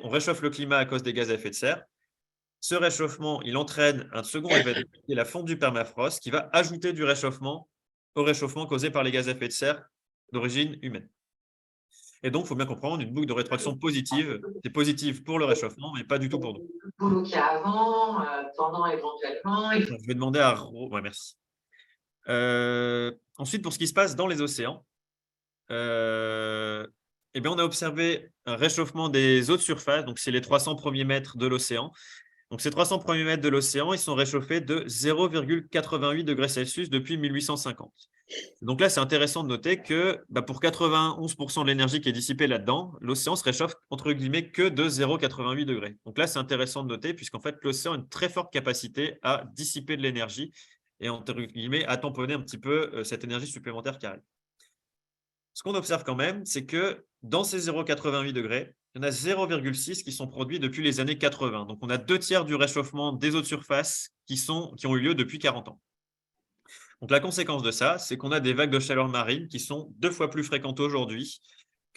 on réchauffe le climat à cause des gaz à effet de serre. Ce réchauffement, il entraîne un second événement qui est la fonte du permafrost qui va ajouter du réchauffement au réchauffement causé par les gaz à effet de serre d'origine humaine. Et donc, il faut bien comprendre, une boucle de rétroaction positive, c'est positif pour le réchauffement, mais pas du tout pour nous. Boulot qu'il y a avant, pendant éventuellement. Je vais demander à ouais, merci. Ensuite, pour ce qui se passe dans les océans, eh bien, on a observé un réchauffement des eaux de surface, donc c'est les 300 premiers mètres de l'océan. Donc, ces 300 premiers mètres de l'océan, ils sont réchauffés de 0,88 degrés Celsius depuis 1850. Donc là, c'est intéressant de noter que pour 91% de l'énergie qui est dissipée là-dedans, l'océan se réchauffe entre guillemets que de 0,88 degrés. Donc là, c'est intéressant de noter puisqu'en fait, l'océan a une très forte capacité à dissiper de l'énergie et entre guillemets à tamponner un petit peu cette énergie supplémentaire qui arrive. Ce qu'on observe quand même, c'est que dans ces 0,88 degrés, il y en a 0,6 qui sont produits depuis les années 80. Donc, on a 2/3 du réchauffement des eaux de surface qui ont eu lieu depuis 40 ans. Donc, la conséquence de ça, c'est qu'on a des vagues de chaleur marine qui sont 2 fois plus fréquentes aujourd'hui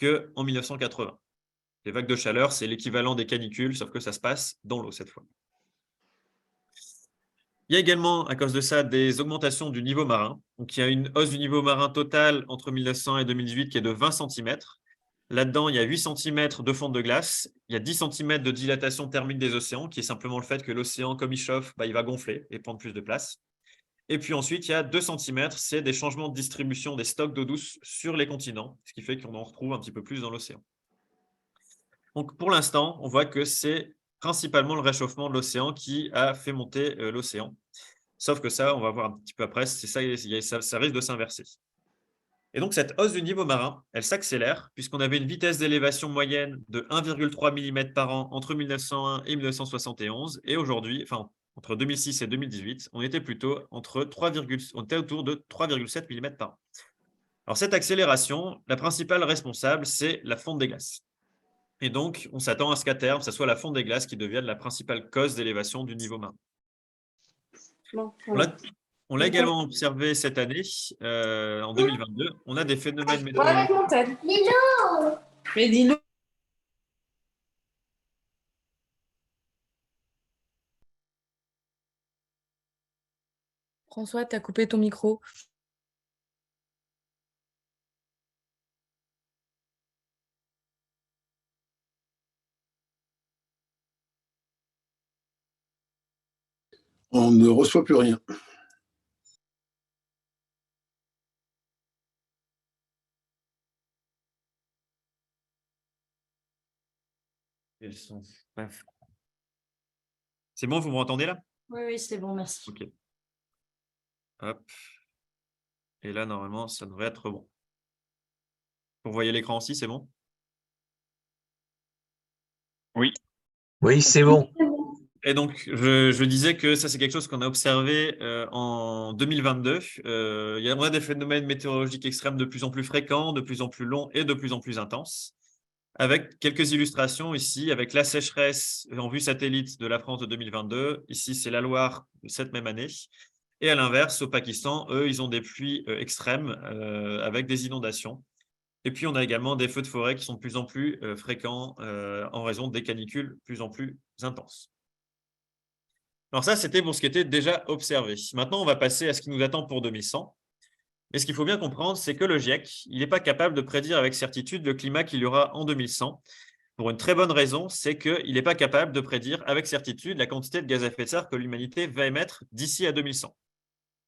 qu'en 1980. Les vagues de chaleur, c'est l'équivalent des canicules, sauf que ça se passe dans l'eau cette fois. Il y a également, à cause de ça, des augmentations du niveau marin. Donc, il y a une hausse du niveau marin total entre 1900 et 2018 qui est de 20 cm. Là-dedans, il y a 8 cm de fonte de glace. Il y a 10 cm de dilatation thermique des océans, qui est simplement le fait que l'océan, comme il chauffe, il va gonfler et prendre plus de place. Et puis ensuite, il y a 2 cm, c'est des changements de distribution des stocks d'eau douce sur les continents, ce qui fait qu'on en retrouve un petit peu plus dans l'océan. Donc, pour l'instant, on voit que c'est principalement le réchauffement de l'océan qui a fait monter l'océan. Sauf que ça, on va voir un petit peu après, ça risque de s'inverser. Et donc, cette hausse du niveau marin, elle s'accélère puisqu'on avait une vitesse d'élévation moyenne de 1,3 mm par an entre 1901 et 1971. Et aujourd'hui, entre 2006 et 2018, on était plutôt autour de 3,7 mm par an. Alors, cette accélération, la principale responsable, c'est la fonte des glaces. Et donc, on s'attend à ce qu'à terme, ce soit la fonte des glaces qui devienne la principale cause d'élévation du niveau marin. On l'a également observé cette année, en 2022. On a des phénomènes météorologiques. Mais dis-le. François, tu as coupé ton micro. On ne reçoit plus rien. Bref. C'est bon, vous m'entendez là? Oui, oui, c'est bon, merci. Ok. Hop. Et là, normalement, ça devrait être bon. Vous voyez l'écran aussi, c'est bon? Oui. Oui, c'est bon. Et donc, je disais que ça, c'est quelque chose qu'on a observé en 2022. On a des phénomènes météorologiques extrêmes de plus en plus fréquents, de plus en plus longs et de plus en plus intenses. Avec quelques illustrations ici, avec la sécheresse en vue satellite de la France de 2022. Ici, c'est la Loire de cette même année. Et à l'inverse, au Pakistan, eux, ils ont des pluies extrêmes avec des inondations. Et puis, on a également des feux de forêt qui sont de plus en plus fréquents en raison des canicules de plus en plus intenses. Alors ça, c'était pour ce qui était déjà observé. Maintenant, on va passer à ce qui nous attend pour 2100. Et ce qu'il faut bien comprendre, c'est que le GIEC, il n'est pas capable de prédire avec certitude le climat qu'il y aura en 2100. Pour une très bonne raison, c'est qu'il n'est pas capable de prédire avec certitude la quantité de gaz à effet de serre que l'humanité va émettre d'ici à 2100.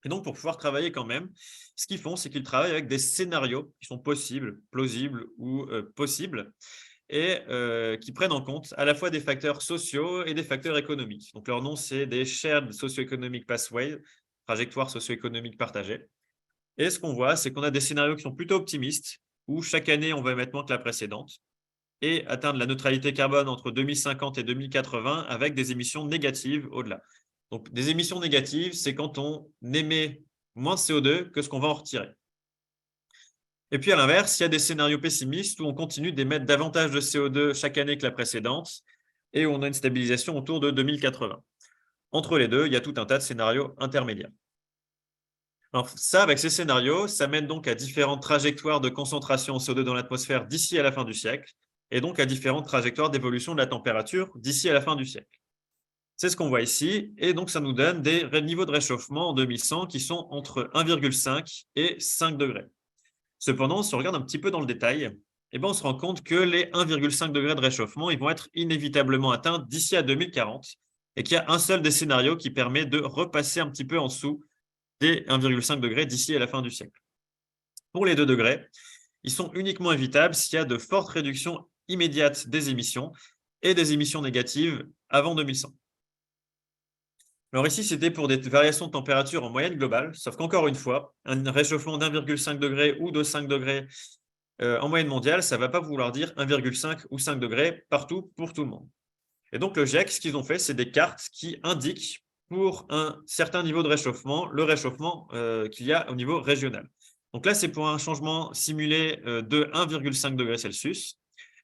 Et donc, pour pouvoir travailler quand même, ce qu'ils font, c'est qu'ils travaillent avec des scénarios qui sont possibles, plausibles ou possibles, et qui prennent en compte à la fois des facteurs sociaux et des facteurs économiques. Donc, leur nom, c'est des Shared Socio-Economic Pathways, trajectoires socio-économiques partagées. Et ce qu'on voit, c'est qu'on a des scénarios qui sont plutôt optimistes, où chaque année, on va émettre moins que la précédente, et atteindre la neutralité carbone entre 2050 et 2080 avec des émissions négatives au-delà. Donc, des émissions négatives, c'est quand on émet moins de CO2 que ce qu'on va en retirer. Et puis, à l'inverse, il y a des scénarios pessimistes où on continue d'émettre davantage de CO2 chaque année que la précédente et où on a une stabilisation autour de 2080. Entre les deux, il y a tout un tas de scénarios intermédiaires. Alors ça, avec ces scénarios, ça mène donc à différentes trajectoires de concentration en CO2 dans l'atmosphère d'ici à la fin du siècle et donc à différentes trajectoires d'évolution de la température d'ici à la fin du siècle. C'est ce qu'on voit ici, et donc ça nous donne des niveaux de réchauffement en 2100 qui sont entre 1,5 et 5 degrés. Cependant, si on regarde un petit peu dans le détail, on se rend compte que les 1,5 degrés de réchauffement ils vont être inévitablement atteints d'ici à 2040 et qu'il y a un seul des scénarios qui permet de repasser un petit peu en dessous des 1,5 degrés d'ici à la fin du siècle. Pour les 2 degrés, ils sont uniquement évitables s'il y a de fortes réductions immédiates des émissions et des émissions négatives avant 2100. Alors ici, c'était pour des variations de température en moyenne globale, sauf qu'encore une fois, un réchauffement d'1,5 degré ou de 5 degrés en moyenne mondiale, ça ne va pas vouloir dire 1,5 ou 5 degrés partout pour tout le monde. Et donc le GIEC, ce qu'ils ont fait, c'est des cartes qui indiquent pour un certain niveau de réchauffement, le réchauffement qu'il y a au niveau régional. Donc là, c'est pour un changement simulé de 1,5 degré Celsius,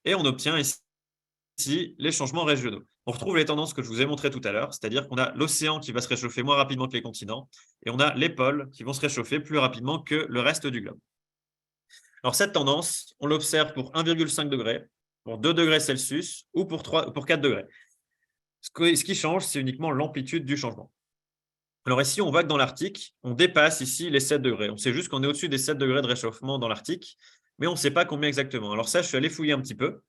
et on obtient ici les changements régionaux. On retrouve les tendances que je vous ai montrées tout à l'heure, c'est-à-dire qu'on a l'océan qui va se réchauffer moins rapidement que les continents, et on a les pôles qui vont se réchauffer plus rapidement que le reste du globe. Alors cette tendance, on l'observe pour 1,5 degré, pour 2 degrés Celsius ou pour 4 degrés. Ce qui change, c'est uniquement l'amplitude du changement. Alors ici, on voit que dans l'Arctique, on dépasse ici les 7 degrés. On sait juste qu'on est au-dessus des 7 degrés de réchauffement dans l'Arctique, mais on ne sait pas combien exactement. Alors ça, je suis allé fouiller un petit peu.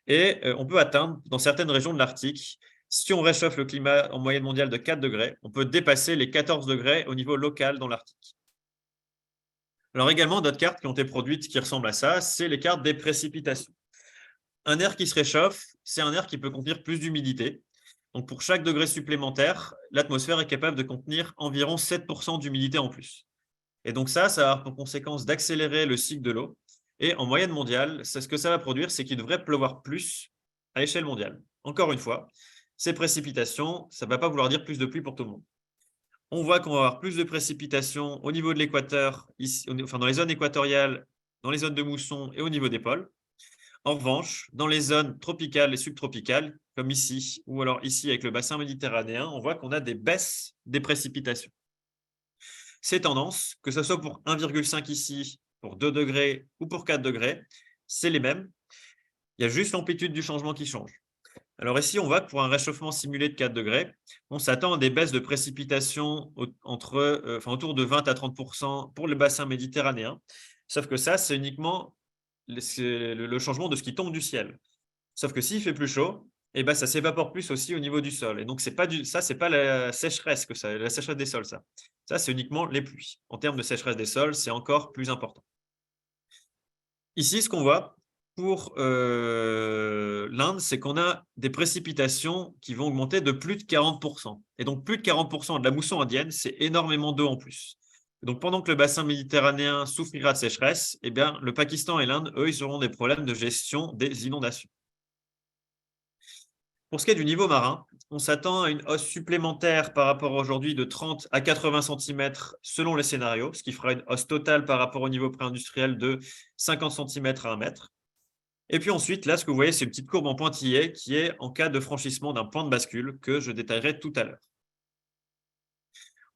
Et on peut atteindre, dans certaines régions de l'Arctique, si on réchauffe le climat en moyenne mondiale de 4 degrés, on peut dépasser les 14 degrés au niveau local dans l'Arctique. Alors également, d'autres cartes qui ont été produites qui ressemblent à ça, c'est les cartes des précipitations. Un air qui se réchauffe, c'est un air qui peut contenir plus d'humidité. Donc pour chaque degré supplémentaire, l'atmosphère est capable de contenir environ 7% d'humidité en plus. Et donc ça va avoir pour conséquence d'accélérer le cycle de l'eau. Et en moyenne mondiale, ce que ça va produire, c'est qu'il devrait pleuvoir plus à l'échelle mondiale. Encore une fois, ces précipitations, ça ne va pas vouloir dire plus de pluie pour tout le monde. On voit qu'on va avoir plus de précipitations au niveau de l'équateur, dans les zones équatoriales, dans les zones de mousson et au niveau des pôles. En revanche, dans les zones tropicales et subtropicales, comme ici, ou alors ici avec le bassin méditerranéen, on voit qu'on a des baisses des précipitations. Ces tendances, que ce soit pour 1,5 ici, pour 2 degrés ou pour 4 degrés, c'est les mêmes. Il y a juste l'amplitude du changement qui change. Alors ici, on voit que pour un réchauffement simulé de 4 degrés, on s'attend à des baisses de précipitations autour de 20 à 30% pour le bassin méditerranéen. Sauf que ça, c'est uniquement le changement de ce qui tombe du ciel. Sauf que s'il fait plus chaud, et ben, ça s'évapore plus aussi au niveau du sol. Et donc, c'est pas la sécheresse la sécheresse des sols, ça. Ça, c'est uniquement les pluies. En termes de sécheresse des sols, c'est encore plus important. Ici, ce qu'on voit pour l'Inde, c'est qu'on a des précipitations qui vont augmenter de plus de 40%. Et donc, plus de 40% de la mousson indienne, c'est énormément d'eau en plus. Donc, pendant que le bassin méditerranéen souffrira de sécheresse, eh bien, le Pakistan et l'Inde, eux, ils auront des problèmes de gestion des inondations. Pour ce qui est du niveau marin, on s'attend à une hausse supplémentaire par rapport à aujourd'hui de 30 à 80 cm selon les scénarios, ce qui fera une hausse totale par rapport au niveau pré-industriel de 50 cm à 1 mètre. Et puis ensuite, là, ce que vous voyez, c'est une petite courbe en pointillé qui est en cas de franchissement d'un point de bascule que je détaillerai tout à l'heure.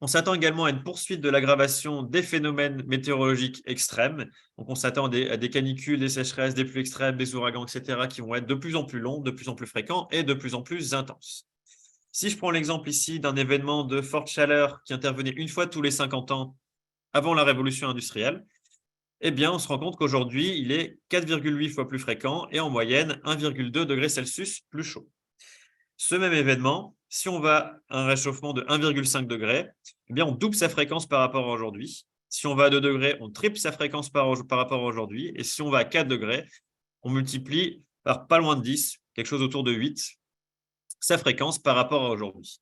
On s'attend également à une poursuite de l'aggravation des phénomènes météorologiques extrêmes. Donc, on s'attend à des canicules, des sécheresses, des pluies extrêmes, des ouragans, etc., qui vont être de plus en plus longs, de plus en plus fréquents et de plus en plus intenses. Si je prends l'exemple ici d'un événement de forte chaleur qui intervenait une fois tous les 50 ans avant la révolution industrielle, eh bien, on se rend compte qu'aujourd'hui, il est 4,8 fois plus fréquent et en moyenne 1,2 degrés Celsius plus chaud. Ce même événement, si on va à un réchauffement de 1,5 degré, eh bien, on double sa fréquence par rapport à aujourd'hui. Si on va à 2 degrés, on triple sa fréquence par rapport à aujourd'hui. Et si on va à 4 degrés, on multiplie par pas loin de 10, quelque chose autour de 8, sa fréquence par rapport à aujourd'hui.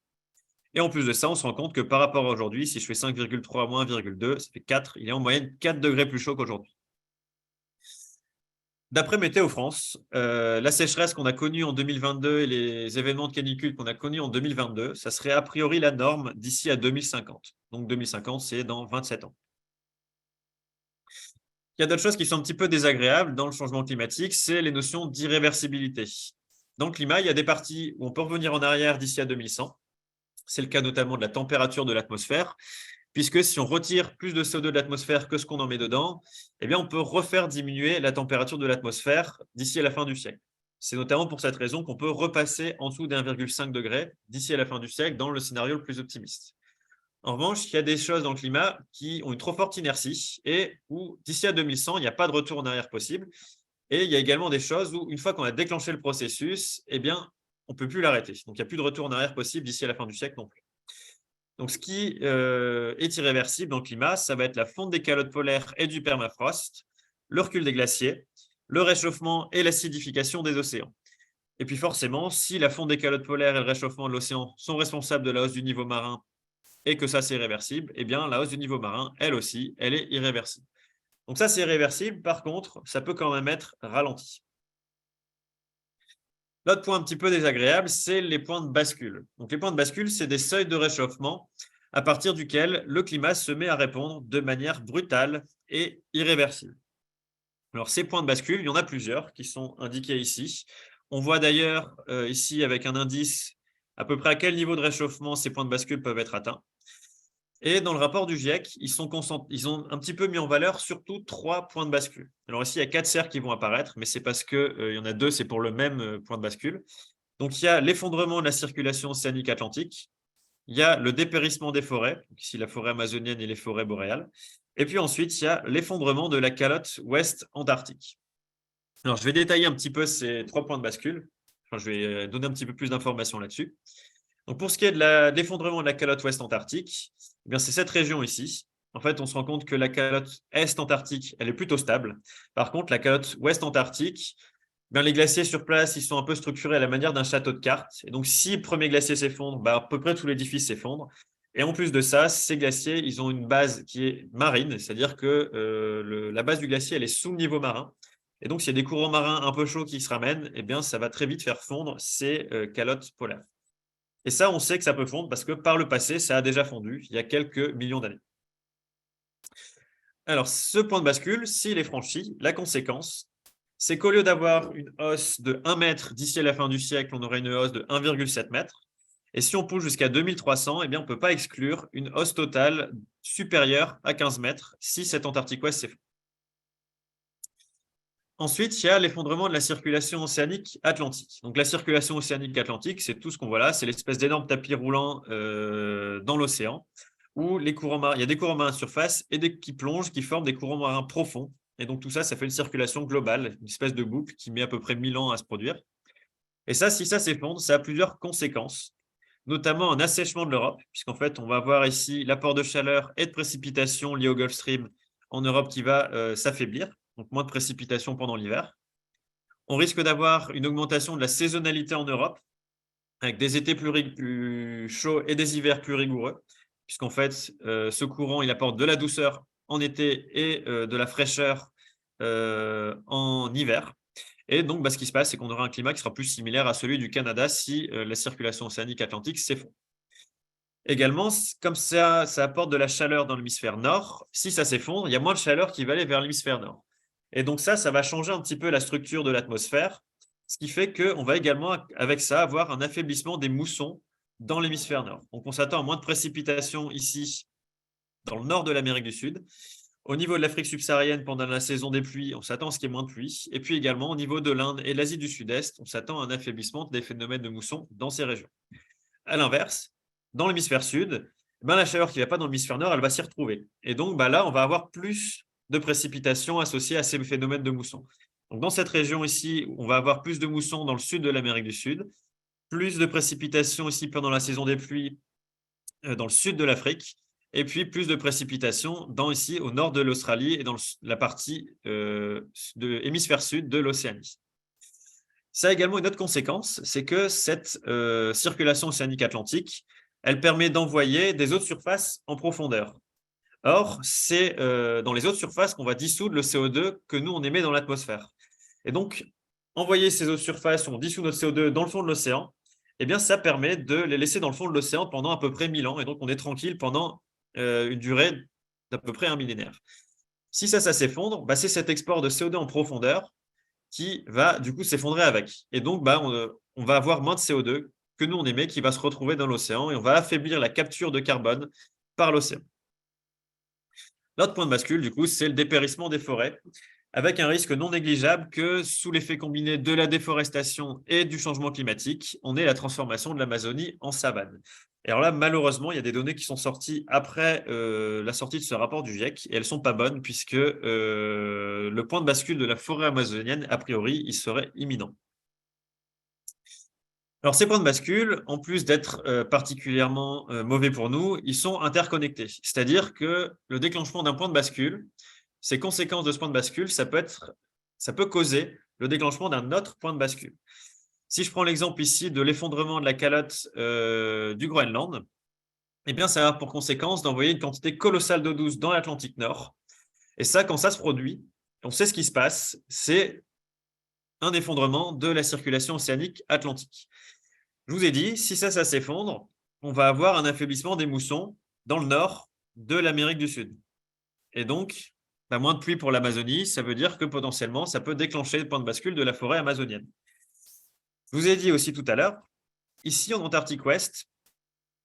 Et en plus de ça, on se rend compte que par rapport à aujourd'hui, si je fais 5,3 moins 1,2, ça fait 4. Il est en moyenne 4 degrés plus chaud qu'aujourd'hui. D'après Météo France, la sécheresse qu'on a connue en 2022 et les événements de canicule qu'on a connus en 2022, ça serait a priori la norme d'ici à 2050. Donc 2050, c'est dans 27 ans. Il y a d'autres choses qui sont un petit peu désagréables dans le changement climatique, c'est les notions d'irréversibilité. Dans le climat, il y a des parties où on peut revenir en arrière d'ici à 2100. C'est le cas notamment de la température de l'atmosphère, puisque si on retire plus de CO2 de l'atmosphère que ce qu'on en met dedans, eh bien, on peut refaire diminuer la température de l'atmosphère d'ici à la fin du siècle. C'est notamment pour cette raison qu'on peut repasser en dessous d'1,5 degré d'ici à la fin du siècle dans le scénario le plus optimiste. En revanche, il y a des choses dans le climat qui ont une trop forte inertie et où d'ici à 2100, il n'y a pas de retour en arrière possible. Et il y a également des choses où, une fois qu'on a déclenché le processus, eh bien, on ne peut plus l'arrêter. Donc, il n'y a plus de retour en arrière possible d'ici à la fin du siècle non plus. Donc, ce qui est irréversible dans le climat, ça va être la fonte des calottes polaires et du permafrost, le recul des glaciers, le réchauffement et l'acidification des océans. Et puis forcément, si la fonte des calottes polaires et le réchauffement de l'océan sont responsables de la hausse du niveau marin et que ça, c'est irréversible, eh bien, la hausse du niveau marin, elle aussi, elle est irréversible. Donc ça, c'est irréversible. Par contre, ça peut quand même être ralenti. L'autre point un petit peu désagréable, c'est les points de bascule. Donc, les points de bascule, c'est des seuils de réchauffement à partir duquel le climat se met à répondre de manière brutale et irréversible. Alors, ces points de bascule, il y en a plusieurs qui sont indiqués ici. On voit d'ailleurs ici avec un indice à peu près à quel niveau de réchauffement ces points de bascule peuvent être atteints. Et dans le rapport du GIEC, ils ont un petit peu mis en valeur surtout 3 points de bascule. Alors ici, il y a 4 cercles qui vont apparaître, mais c'est parce qu'il y en a 2, c'est pour le même point de bascule. Donc, il y a l'effondrement de la circulation océanique atlantique, il y a le dépérissement des forêts, donc ici la forêt amazonienne et les forêts boréales, et puis ensuite, il y a l'effondrement de la calotte ouest antarctique. Alors, je vais détailler un petit peu ces 3 points de bascule. Enfin, je vais donner un petit peu plus d'informations là-dessus. Donc, pour ce qui est de l'effondrement de la calotte ouest antarctique, eh bien, c'est cette région ici. En fait, on se rend compte que la calotte est antarctique, elle est plutôt stable. Par contre, la calotte ouest antarctique, eh bien, les glaciers sur place, ils sont un peu structurés à la manière d'un château de cartes. Et donc, si le premier glacier s'effondre, à peu près tout l'édifice s'effondre. Et en plus de ça, ces glaciers, ils ont une base qui est marine, c'est-à-dire que la base du glacier, elle est sous le niveau marin. Et donc, s'il y a des courants marins un peu chauds qui se ramènent, eh bien, ça va très vite faire fondre ces calottes polaires. Et ça, on sait que ça peut fondre parce que par le passé, ça a déjà fondu il y a quelques millions d'années. Alors, ce point de bascule, s'il est franchi, la conséquence, c'est qu'au lieu d'avoir une hausse de 1 mètre d'ici à la fin du siècle, on aurait une hausse de 1,7 mètre. Et si on pousse jusqu'à 2300, eh bien, on ne peut pas exclure une hausse totale supérieure à 15 mètres si cette Antarctique Ouest s'effondre. Ensuite, il y a l'effondrement de la circulation océanique atlantique. Donc, la circulation océanique atlantique, c'est tout ce qu'on voit là, c'est l'espèce d'énorme tapis roulant dans l'océan, où il y a des courants marins à surface et qui plongent, qui forment des courants marins profonds. Et donc, tout ça, ça fait une circulation globale, une espèce de boucle qui met à peu près 1000 ans à se produire. Et ça, si ça s'effondre, ça a plusieurs conséquences, notamment un assèchement de l'Europe, puisqu'en fait, on va voir ici l'apport de chaleur et de précipitations liées au Gulf Stream en Europe qui va s'affaiblir, donc moins de précipitations pendant l'hiver. On risque d'avoir une augmentation de la saisonnalité en Europe, avec des étés plus chauds et des hivers plus rigoureux, puisqu'en fait, ce courant, il apporte de la douceur en été et de la fraîcheur en hiver. Et donc, ce qui se passe, c'est qu'on aura un climat qui sera plus similaire à celui du Canada si la circulation océanique atlantique s'effondre. Également, comme ça apporte de la chaleur dans l'hémisphère nord, si ça s'effondre, il y a moins de chaleur qui va aller vers l'hémisphère nord. Et donc ça va changer un petit peu la structure de l'atmosphère, ce qui fait qu'on va également, avec ça, avoir un affaiblissement des moussons dans l'hémisphère nord. Donc on s'attend à moins de précipitations ici, dans le nord de l'Amérique du Sud. Au niveau de l'Afrique subsaharienne, pendant la saison des pluies, on s'attend à ce qu'il y ait moins de pluie. Et puis également, au niveau de l'Inde et l'Asie du Sud-Est, on s'attend à un affaiblissement des phénomènes de mousson dans ces régions. À l'inverse, dans l'hémisphère sud, la chaleur qui ne va pas dans l'hémisphère nord, elle va s'y retrouver. Et donc là, on va avoir plus de précipitations associées à ces phénomènes de mousson. Donc, dans cette région ici, on va avoir plus de mousson dans le sud de l'Amérique du Sud, plus de précipitations ici pendant la saison des pluies dans le sud de l'Afrique, et puis plus de précipitations ici au nord de l'Australie et dans la partie de l'hémisphère sud de l'Océanie. Ça a également une autre conséquence, c'est que cette circulation océanique atlantique, elle permet d'envoyer des eaux de surface en profondeur. Or, c'est dans les eaux de surface qu'on va dissoudre le CO2 que nous, on émet dans l'atmosphère. Et donc, envoyer ces eaux de surface où on dissout notre CO2 dans le fond de l'océan, eh bien, ça permet de les laisser dans le fond de l'océan pendant à peu près 1000 ans. Et donc, on est tranquille pendant une durée d'à peu près un millénaire. Si ça s'effondre, c'est cet export de CO2 en profondeur qui va du coup s'effondrer avec. Et donc, on va avoir moins de CO2 que nous, on émet, qui va se retrouver dans l'océan et on va affaiblir la capture de carbone par l'océan. L'autre point de bascule, du coup, c'est le dépérissement des forêts, avec un risque non négligeable que, sous l'effet combiné de la déforestation et du changement climatique, on ait la transformation de l'Amazonie en savane. Et alors là, malheureusement, il y a des données qui sont sorties après la sortie de ce rapport du GIEC, et elles ne sont pas bonnes, puisque le point de bascule de la forêt amazonienne, a priori, il serait imminent. Alors, ces points de bascule, en plus d'être particulièrement mauvais pour nous, ils sont interconnectés. C'est-à-dire que le déclenchement d'un point de bascule, ces conséquences de ce point de bascule, ça peut causer le déclenchement d'un autre point de bascule. Si je prends l'exemple ici de l'effondrement de la calotte du Groenland, eh bien, ça a pour conséquence d'envoyer une quantité colossale d'eau douce dans l'Atlantique Nord. Et ça, quand ça se produit, on sait ce qui se passe, c'est un effondrement de la circulation océanique atlantique. Je vous ai dit, si ça s'effondre, on va avoir un affaiblissement des moussons dans le nord de l'Amérique du Sud. Et donc, moins de pluie pour l'Amazonie, ça veut dire que potentiellement, ça peut déclencher le point de bascule de la forêt amazonienne. Je vous ai dit aussi tout à l'heure, ici en Antarctique Ouest,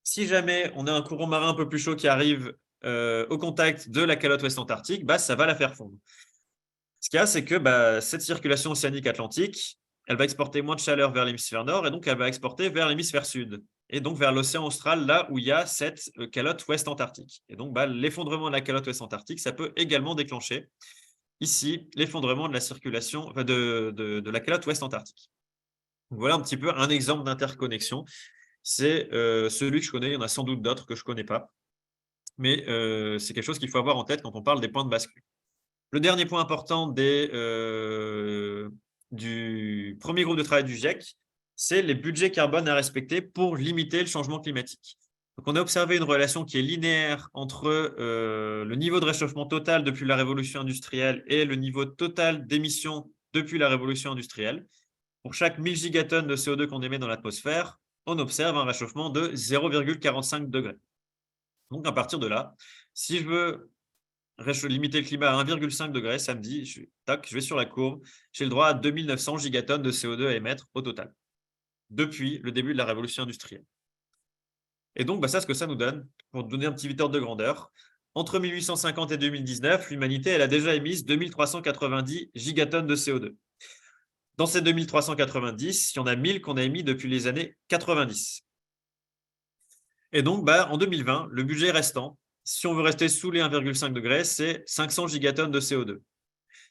si jamais on a un courant marin un peu plus chaud qui arrive au contact de la calotte ouest antarctique, ça va la faire fondre. Ce qu'il y a, c'est que cette circulation océanique atlantique, elle va exporter moins de chaleur vers l'hémisphère nord et donc elle va exporter vers l'hémisphère sud et donc vers l'océan austral, là où il y a cette calotte ouest antarctique. Et donc l'effondrement de la calotte ouest antarctique, ça peut également déclencher ici l'effondrement de la circulation de la calotte ouest antarctique. Donc, voilà un petit peu un exemple d'interconnexion. C'est celui que je connais, il y en a sans doute d'autres que je ne connais pas. Mais c'est quelque chose qu'il faut avoir en tête quand on parle des points de bascule. Le dernier point important du premier groupe de travail du GIEC, c'est les budgets carbone à respecter pour limiter le changement climatique. Donc, on a observé une relation qui est linéaire entre le niveau de réchauffement total depuis la révolution industrielle et le niveau total d'émissions depuis la révolution industrielle. Pour chaque 1000 gigatonnes de CO2 qu'on émet dans l'atmosphère, on observe un réchauffement de 0,45 degrés. Donc, à partir de là, si je veux limiter le climat à 1,5 degré, ça me dit, je vais sur la courbe, j'ai le droit à 2900 gigatonnes de CO2 à émettre au total, depuis le début de la révolution industrielle. Et donc, ça, ce que ça nous donne, pour donner un petit ordre de grandeur, entre 1850 et 2019, l'humanité elle a déjà émis 2390 gigatonnes de CO2. Dans ces 2390, il y en a 1000 qu'on a émis depuis les années 90. Et donc, en 2020, le budget restant, si on veut rester sous les 1,5 degrés, c'est 500 gigatonnes de CO2.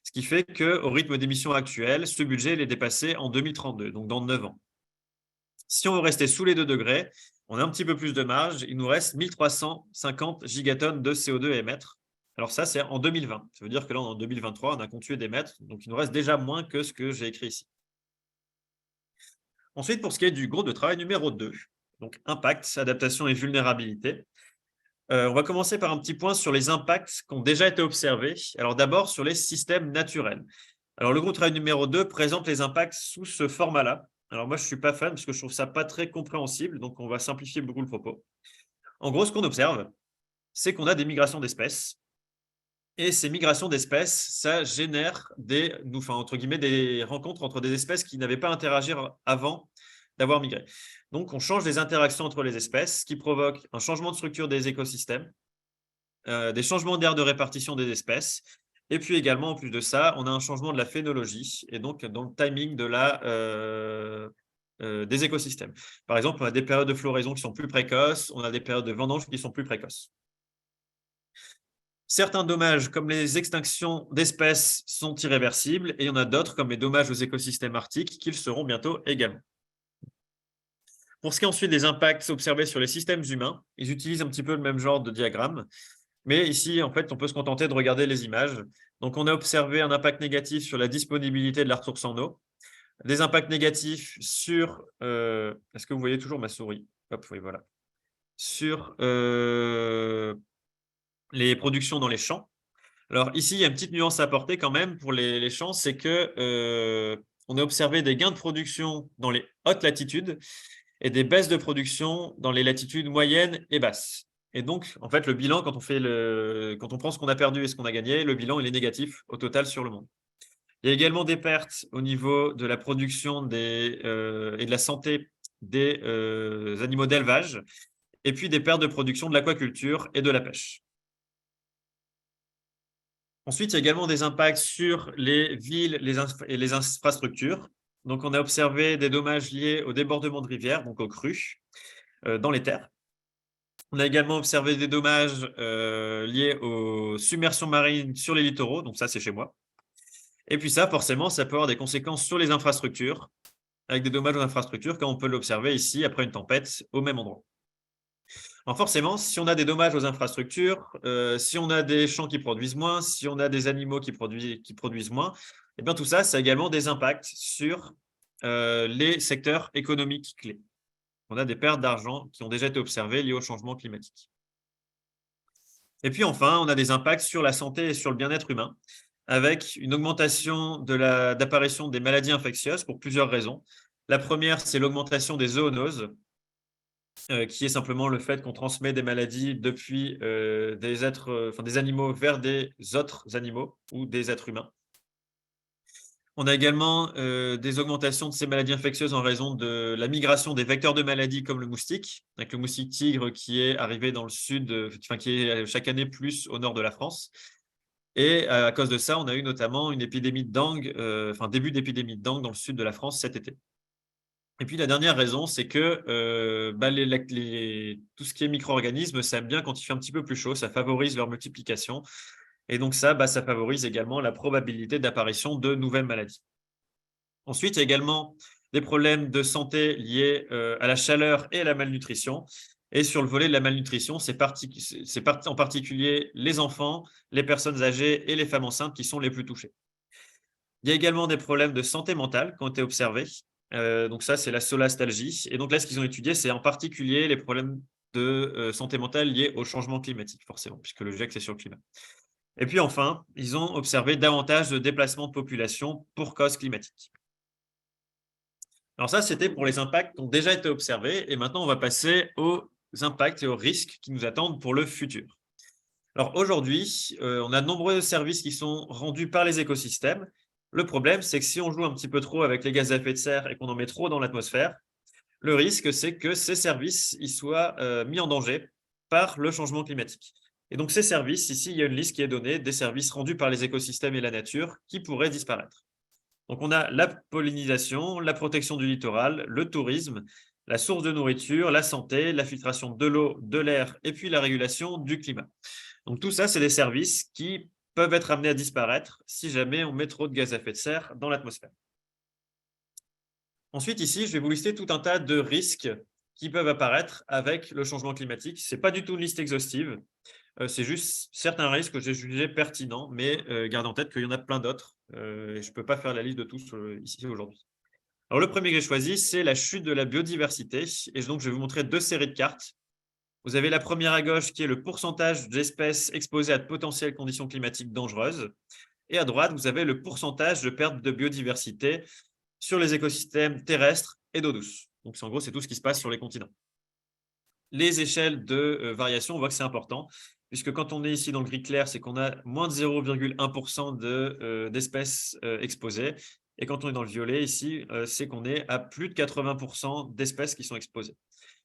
Ce qui fait qu'au rythme d'émission actuel, ce budget est dépassé en 2032, donc dans 9 ans. Si on veut rester sous les 2 degrés, on a un petit peu plus de marge. Il nous reste 1350 gigatonnes de CO2 à émettre. Alors ça, c'est en 2020. Ça veut dire que là, en 2023, on a continué d'émettre. Donc, il nous reste déjà moins que ce que j'ai écrit ici. Ensuite, pour ce qui est du groupe de travail numéro 2, donc impact, adaptation et vulnérabilité. On va commencer par un petit point sur les impacts qui ont déjà été observés. Alors d'abord, sur les systèmes naturels. Alors le groupe de travail numéro 2 présente les impacts sous ce format-là. Alors moi, je ne suis pas fan parce que je trouve ça pas très compréhensible, donc on va simplifier beaucoup le propos. En gros, ce qu'on observe, c'est qu'on a des migrations d'espèces. Et ces migrations d'espèces, ça génère entre guillemets, des rencontres entre des espèces qui n'avaient pas à interagir avant d'avoir migré. Donc, on change les interactions entre les espèces, ce qui provoque un changement de structure des écosystèmes, des changements d'aire de répartition des espèces, et puis également, en plus de ça, on a un changement de la phénologie, et donc dans le timing des écosystèmes. Par exemple, on a des périodes de floraison qui sont plus précoces, on a des périodes de vendange qui sont plus précoces. Certains dommages, comme les extinctions d'espèces, sont irréversibles, et il y en a d'autres, comme les dommages aux écosystèmes arctiques, qui le seront bientôt également. Pour ce qui est ensuite des impacts observés sur les systèmes humains, ils utilisent un petit peu le même genre de diagramme, mais ici, en fait, on peut se contenter de regarder les images. Donc, on a observé un impact négatif sur la disponibilité de la ressource en eau, des impacts négatifs sur… est-ce que vous voyez toujours ma souris? Hop, oui, voilà. Sur les productions dans les champs. Alors ici, il y a une petite nuance à apporter quand même pour les champs, c'est que on a observé des gains de production dans les hautes latitudes et des baisses de production dans les latitudes moyennes et basses. Et donc, en fait, le bilan, quand on prend ce qu'on a perdu et ce qu'on a gagné, le bilan, il est négatif au total sur le monde. Il y a également des pertes au niveau de la production et de la santé des animaux d'élevage, et puis des pertes de production de l'aquaculture et de la pêche. Ensuite, il y a également des impacts sur les villes et les infrastructures. Donc, on a observé des dommages liés au débordement de rivières, donc aux crues, dans les terres. On a également observé des dommages liés aux submersions marines sur les littoraux, donc ça, c'est chez moi. Et puis ça, forcément, ça peut avoir des conséquences sur les infrastructures, avec des dommages aux infrastructures, comme on peut l'observer ici, après une tempête, au même endroit. Alors forcément, si on a des dommages aux infrastructures, si on a des champs qui produisent moins, si on a des animaux qui produisent moins, eh bien tout ça, ça a également des impacts sur les secteurs économiques clés. On a des pertes d'argent qui ont déjà été observées liées au changement climatique. Et puis enfin, on a des impacts sur la santé et sur le bien-être humain, avec une augmentation d'apparition des maladies infectieuses pour plusieurs raisons. La première, c'est l'augmentation des zoonoses, qui est simplement le fait qu'on transmet des maladies depuis des animaux vers des autres animaux ou des êtres humains. On a également des augmentations de ces maladies infectieuses en raison de la migration des vecteurs de maladies comme le moustique, avec le moustique tigre qui est arrivé dans le sud, qui est chaque année plus au nord de la France. Et à cause de ça, on a eu notamment une épidémie de dengue, début d'épidémie de dengue dans le sud de la France cet été. Et puis la dernière raison, c'est que tout ce qui est micro-organismes, ça aime bien quand il fait un petit peu plus chaud, ça favorise leur multiplication. Et donc ça favorise également la probabilité d'apparition de nouvelles maladies. Ensuite, il y a également des problèmes de santé liés à la chaleur et à la malnutrition. Et sur le volet de la malnutrition, c'est en particulier les enfants, les personnes âgées et les femmes enceintes qui sont les plus touchées. Il y a également des problèmes de santé mentale qui ont été observés. Donc ça, c'est la solastalgie. Et donc là, ce qu'ils ont étudié, c'est en particulier les problèmes de santé mentale liés au changement climatique, forcément, puisque le GIEC, c'est sur le climat. Et puis enfin, ils ont observé davantage de déplacements de population pour cause climatique. Alors ça, c'était pour les impacts qui ont déjà été observés. Et maintenant, on va passer aux impacts et aux risques qui nous attendent pour le futur. Alors aujourd'hui, on a de nombreux services qui sont rendus par les écosystèmes. Le problème, c'est que si on joue un petit peu trop avec les gaz à effet de serre et qu'on en met trop dans l'atmosphère, le risque, c'est que ces services ils soient mis en danger par le changement climatique. Et donc, ces services, ici, il y a une liste qui est donnée des services rendus par les écosystèmes et la nature qui pourraient disparaître. Donc, on a la pollinisation, la protection du littoral, le tourisme, la source de nourriture, la santé, la filtration de l'eau, de l'air et puis la régulation du climat. Donc, tout ça, c'est des services qui peuvent être amenés à disparaître si jamais on met trop de gaz à effet de serre dans l'atmosphère. Ensuite, ici, je vais vous lister tout un tas de risques qui peuvent apparaître avec le changement climatique. Ce n'est pas du tout une liste exhaustive. C'est juste certains risques que j'ai jugés pertinents, mais gardez en tête qu'il y en a plein d'autres. Et je ne peux pas faire la liste de tous ici aujourd'hui. Alors, le premier que j'ai choisi, c'est la chute de la biodiversité. Et donc, je vais vous montrer deux séries de cartes. Vous avez la première à gauche qui est le pourcentage d'espèces exposées à de potentielles conditions climatiques dangereuses. Et à droite, vous avez le pourcentage de perte de biodiversité sur les écosystèmes terrestres et d'eau douce. Donc, en gros, c'est tout ce qui se passe sur les continents. Les échelles de variation, on voit que c'est important, puisque quand on est ici dans le gris clair, c'est qu'on a moins de 0,1% d'espèces exposées. Et quand on est dans le violet, ici, c'est qu'on est à plus de 80% d'espèces qui sont exposées.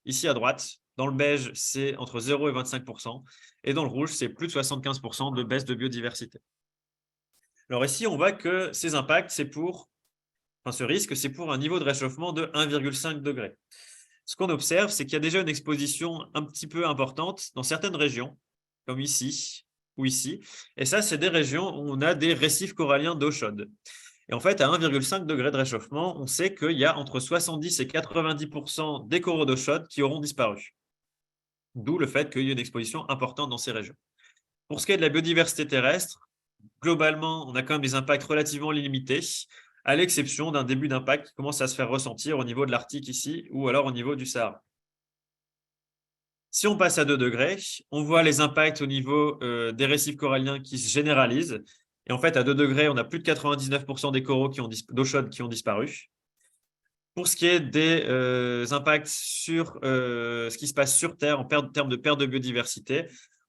Ici, à droite, dans le beige, c'est entre 0 et 25%. Et dans le rouge, c'est plus de 75% de baisse de biodiversité. Alors ici, on voit que ces impacts, ce risque, c'est pour un niveau de réchauffement de 1,5 degré. Ce qu'on observe, c'est qu'il y a déjà une exposition un petit peu importante dans certaines régions, comme ici ou ici. Et ça, c'est des régions où on a des récifs coralliens d'eau chaude. Et en fait, à 1,5 degré de réchauffement, on sait qu'il y a entre 70 et 90% des coraux d'eau chaude qui auront disparu. D'où le fait qu'il y ait une exposition importante dans ces régions. Pour ce qui est de la biodiversité terrestre, globalement, on a quand même des impacts relativement limités, à l'exception d'un début d'impact qui commence à se faire ressentir au niveau de l'Arctique ici, ou alors au niveau du Sahara. Si on passe à 2 degrés, on voit les impacts au niveau des récifs coralliens qui se généralisent. Et en fait, à 2 degrés, on a plus de 99% des coraux d'eau chaude qui ont disparu. Pour ce qui est des impacts sur ce qui se passe sur Terre en termes de perte de biodiversité,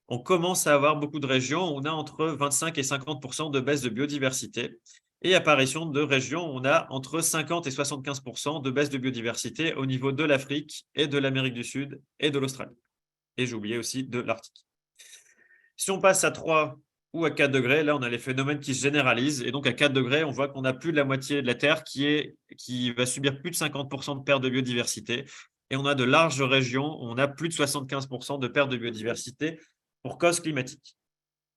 on commence à avoir beaucoup de régions où on a entre 25 et 50% de baisse de biodiversité. Et apparition de régions où on a entre 50 et 75% de baisse de biodiversité au niveau de l'Afrique et de l'Amérique du Sud et de l'Australie. Et j'ai oublié aussi de l'Arctique. Si on passe à 3 ou à 4 degrés, là, on a les phénomènes qui se généralisent. Et donc, à 4 degrés, on voit qu'on a plus de la moitié de la Terre qui va subir plus de 50% de perte de biodiversité. Et on a de larges régions où on a plus de 75% de perte de biodiversité pour cause climatique.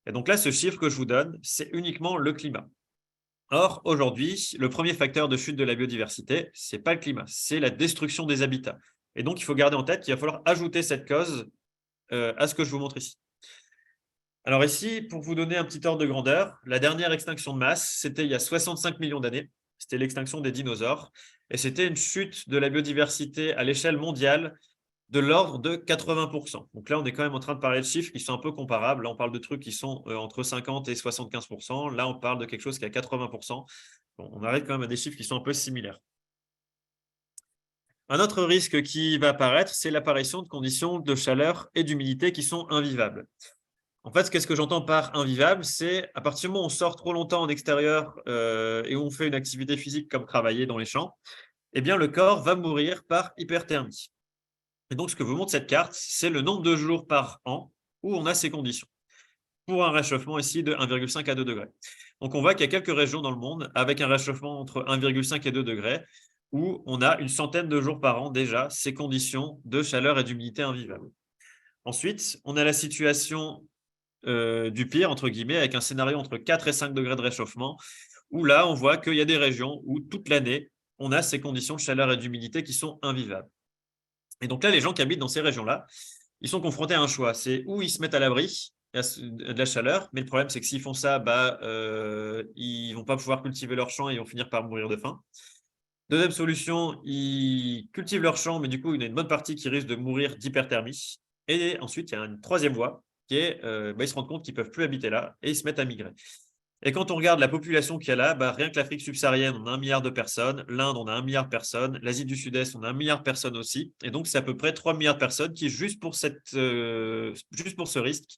Et donc là, ce chiffre que je vous donne, c'est uniquement le climat. Or, aujourd'hui, le premier facteur de chute de la biodiversité, ce n'est pas le climat, c'est la destruction des habitats. Et donc, il faut garder en tête qu'il va falloir ajouter cette cause à ce que je vous montre ici. Alors ici, pour vous donner un petit ordre de grandeur, la dernière extinction de masse, c'était il y a 65 millions d'années. C'était l'extinction des dinosaures. Et c'était une chute de la biodiversité à l'échelle mondiale de l'ordre de 80%. Donc là, on est quand même en train de parler de chiffres qui sont un peu comparables. Là, on parle de trucs qui sont entre 50 et 75%. Là, on parle de quelque chose qui est à 80%. Bon, on arrive quand même à des chiffres qui sont un peu similaires. Un autre risque qui va apparaître, c'est l'apparition de conditions de chaleur et d'humidité qui sont invivables. En fait, qu'est-ce que j'entends par invivable? C'est à partir du moment où on sort trop longtemps en extérieur et où on fait une activité physique comme travailler dans les champs, eh bien, le corps va mourir par hyperthermie. Et donc, ce que vous montre cette carte, c'est le nombre de jours par an où on a ces conditions, pour un réchauffement ici de 1,5 à 2 degrés. Donc, on voit qu'il y a quelques régions dans le monde avec un réchauffement entre 1,5 et 2 degrés, où on a une centaine de jours par an déjà ces conditions de chaleur et d'humidité invivables. Ensuite, on a la situation du pire, entre guillemets, avec un scénario entre 4 et 5 degrés de réchauffement, où là, on voit qu'il y a des régions où toute l'année, on a ces conditions de chaleur et d'humidité qui sont invivables. Et donc là, les gens qui habitent dans ces régions-là, ils sont confrontés à un choix. C'est où ils se mettent à l'abri de la chaleur, mais le problème, c'est que s'ils font ça, ils ne vont pas pouvoir cultiver leurs champs et ils vont finir par mourir de faim. Deuxième solution, ils cultivent leurs champs, mais du coup, il y a une bonne partie qui risque de mourir d'hyperthermie. Et ensuite, il y a une troisième voie qui est, ils se rendent compte qu'ils ne peuvent plus habiter là et ils se mettent à migrer. Et quand on regarde la population qu'il y a là, rien que l'Afrique subsaharienne, on a 1 milliard de personnes, l'Inde, on a 1 milliard de personnes, l'Asie du Sud-Est, on a 1 milliard de personnes aussi. Et donc, c'est à peu près 3 milliards de personnes qui, juste pour ce risque,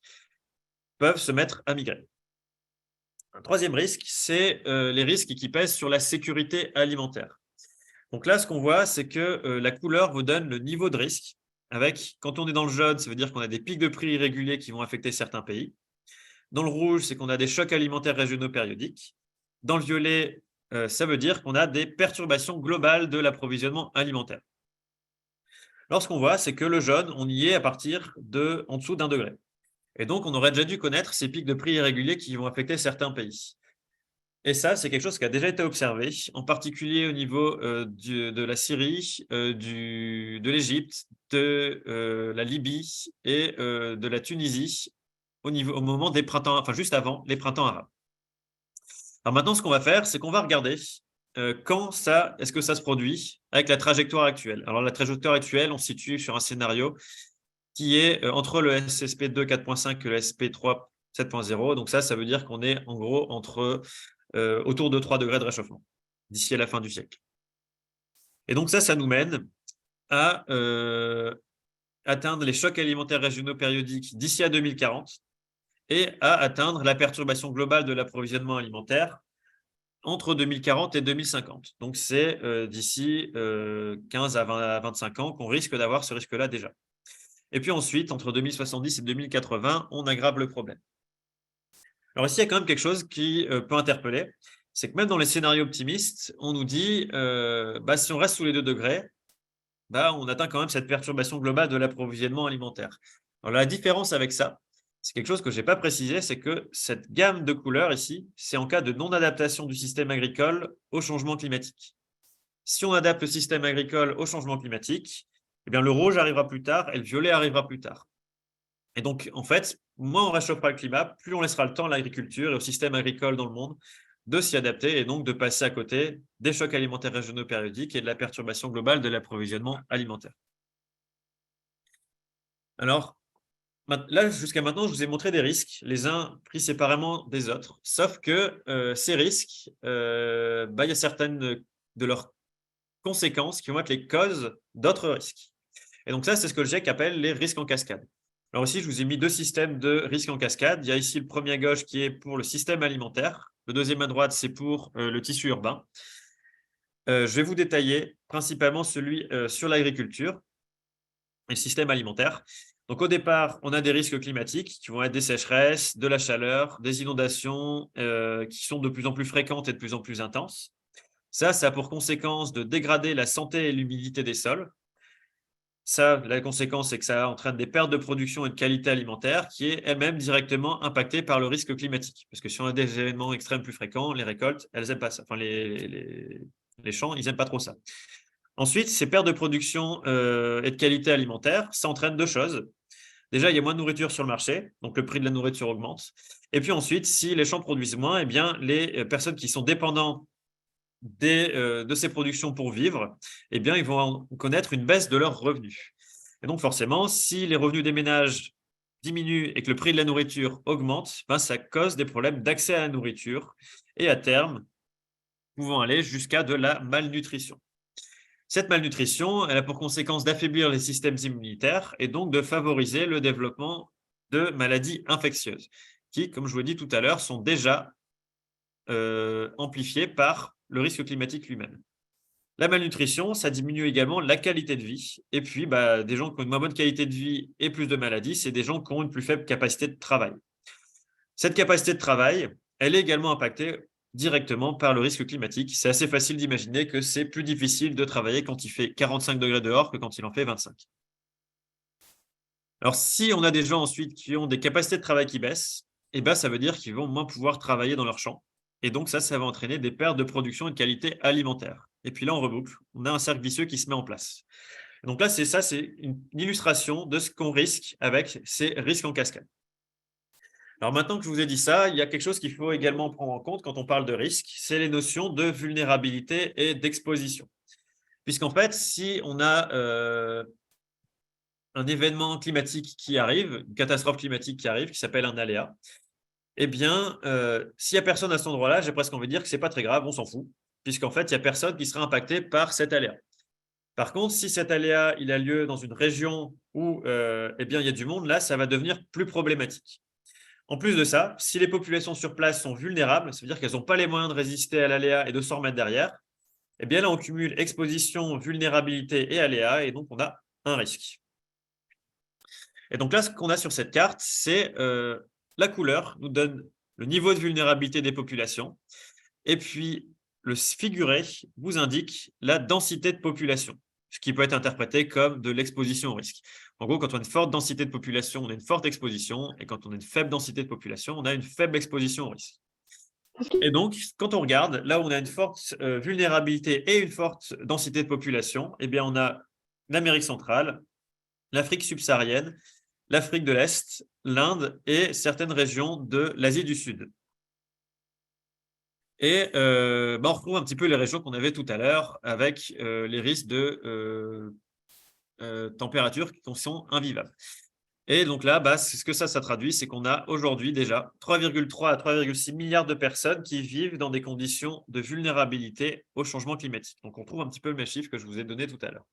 peuvent se mettre à migrer. Un troisième risque, c'est les risques qui pèsent sur la sécurité alimentaire. Donc là, ce qu'on voit, c'est que la couleur vous donne le niveau de risque. Quand on est dans le jaune, ça veut dire qu'on a des pics de prix irréguliers qui vont affecter certains pays. Dans le rouge, c'est qu'on a des chocs alimentaires régionaux périodiques. Dans le violet, ça veut dire qu'on a des perturbations globales de l'approvisionnement alimentaire. Alors, ce qu'on voit, c'est que le jaune, on y est à partir en dessous d'1 degré. Et donc, on aurait déjà dû connaître ces pics de prix irréguliers qui vont affecter certains pays. Et ça, c'est quelque chose qui a déjà été observé, en particulier au niveau de la Syrie, de l'Égypte, de la Libye et de la Tunisie au moment des printemps, enfin juste avant les printemps arabes. Alors maintenant, ce qu'on va faire, c'est qu'on va regarder est-ce que ça se produit avec la trajectoire actuelle. Alors la trajectoire actuelle, on se situe sur un scénario qui est entre le SSP2 4.5 et le SP3 7.0. Donc ça veut dire qu'on est en gros autour de 3 degrés de réchauffement d'ici à la fin du siècle. Et donc ça nous mène à atteindre les chocs alimentaires régionaux périodiques d'ici à 2040 et à atteindre la perturbation globale de l'approvisionnement alimentaire entre 2040 et 2050. Donc c'est d'ici 15 à 25 ans qu'on risque d'avoir ce risque-là déjà. Et puis ensuite, entre 2070 et 2080, on aggrave le problème. Alors ici, il y a quand même quelque chose qui peut interpeller, c'est que même dans les scénarios optimistes, on nous dit si on reste sous les 2 degrés, on atteint quand même cette perturbation globale de l'approvisionnement alimentaire. Alors la différence avec ça, c'est quelque chose que je n'ai pas précisé, c'est que cette gamme de couleurs ici, c'est en cas de non-adaptation du système agricole au changement climatique. Si on adapte le système agricole au changement climatique, eh bien, le rouge arrivera plus tard et le violet arrivera plus tard. Et donc, en fait, moins on réchauffera le climat, plus on laissera le temps à l'agriculture et au système agricole dans le monde de s'y adapter et donc de passer à côté des chocs alimentaires régionaux périodiques et de la perturbation globale de l'approvisionnement alimentaire. Alors, là, jusqu'à maintenant, je vous ai montré des risques, les uns pris séparément des autres, sauf que ces risques, il y a certaines de leurs conséquences qui vont être les causes d'autres risques. Et donc ça, c'est ce que le GIEC appelle les risques en cascade. Alors ici, je vous ai mis 2 systèmes de risques en cascade. Il y a ici le premier à gauche qui est pour le système alimentaire. Le deuxième à droite, c'est pour le tissu urbain. Je vais vous détailler principalement celui sur l'agriculture et le système alimentaire. Donc au départ, on a des risques climatiques qui vont être des sécheresses, de la chaleur, des inondations qui sont de plus en plus fréquentes et de plus en plus intenses. Ça a pour conséquence de dégrader la santé et l'humidité des sols. Ça, la conséquence, c'est que ça entraîne des pertes de production et de qualité alimentaire qui est elle-même directement impactée par le risque climatique. Parce que si on a des événements extrêmes plus fréquents, les récoltes, elles n'aiment pas ça. Enfin, les champs, ils n'aiment pas trop ça. Ensuite, ces pertes de production et de qualité alimentaire, ça entraîne 2 choses. Déjà, il y a moins de nourriture sur le marché, donc le prix de la nourriture augmente. Et puis ensuite, si les champs produisent moins, eh bien, les personnes qui sont dépendantes de ces productions pour vivre, eh bien, ils vont connaître une baisse de leurs revenus. Et donc, forcément, si les revenus des ménages diminuent et que le prix de la nourriture augmente, ça cause des problèmes d'accès à la nourriture et à terme, pouvant aller jusqu'à de la malnutrition. Cette malnutrition, elle a pour conséquence d'affaiblir les systèmes immunitaires et donc de favoriser le développement de maladies infectieuses qui, comme je vous l'ai dit tout à l'heure, sont déjà amplifiées par le risque climatique lui-même. La malnutrition, ça diminue également la qualité de vie. Et puis, des gens qui ont une moins bonne qualité de vie et plus de maladies, c'est des gens qui ont une plus faible capacité de travail. Cette capacité de travail, elle est également impactée directement par le risque climatique. C'est assez facile d'imaginer que c'est plus difficile de travailler quand il fait 45 degrés dehors que quand il en fait 25. Alors, si on a des gens ensuite qui ont des capacités de travail qui baissent, ça veut dire qu'ils vont moins pouvoir travailler dans leur champ. Et donc, ça va entraîner des pertes de production et de qualité alimentaire. Et puis là, on reboucle. On a un cercle vicieux qui se met en place. Et donc là, c'est une illustration de ce qu'on risque avec ces risques en cascade. Alors maintenant que je vous ai dit ça, il y a quelque chose qu'il faut également prendre en compte quand on parle de risque, c'est les notions de vulnérabilité et d'exposition. Puisqu'en fait, si on a un événement climatique qui arrive, une catastrophe climatique qui arrive, qui s'appelle un aléa, eh bien, s'il n'y a personne à cet endroit-là, j'ai presque envie de dire que ce n'est pas très grave, on s'en fout, puisqu'en fait, il n'y a personne qui sera impacté par cet aléa. Par contre, si cet aléa il a lieu dans une région où il y a du monde, là, ça va devenir plus problématique. En plus de ça, si les populations sur place sont vulnérables, ça veut dire qu'elles n'ont pas les moyens de résister à l'aléa et de s'en remettre derrière, eh bien là, on cumule exposition, vulnérabilité et aléa, et donc on a un risque. Et donc là, ce qu'on a sur cette carte, c'est la couleur nous donne le niveau de vulnérabilité des populations, et puis le figuré vous indique la densité de population, ce qui peut être interprété comme de l'exposition au risque. En gros, quand on a une forte densité de population, on a une forte exposition, et quand on a une faible densité de population, on a une faible exposition au risque. Et donc, quand on regarde, là où on a une forte vulnérabilité et une forte densité de population, eh bien, on a l'Amérique centrale, l'Afrique subsaharienne, l'Afrique de l'Est, l'Inde et certaines régions de l'Asie du Sud. Et on retrouve un petit peu les régions qu'on avait tout à l'heure avec les risques de températures qui sont invivables. Et donc là, ce que ça traduit, c'est qu'on a aujourd'hui déjà 3,3 à 3,6 milliards de personnes qui vivent dans des conditions de vulnérabilité au changement climatique. Donc on trouve un petit peu le même chiffre que je vous ai donné tout à l'heure.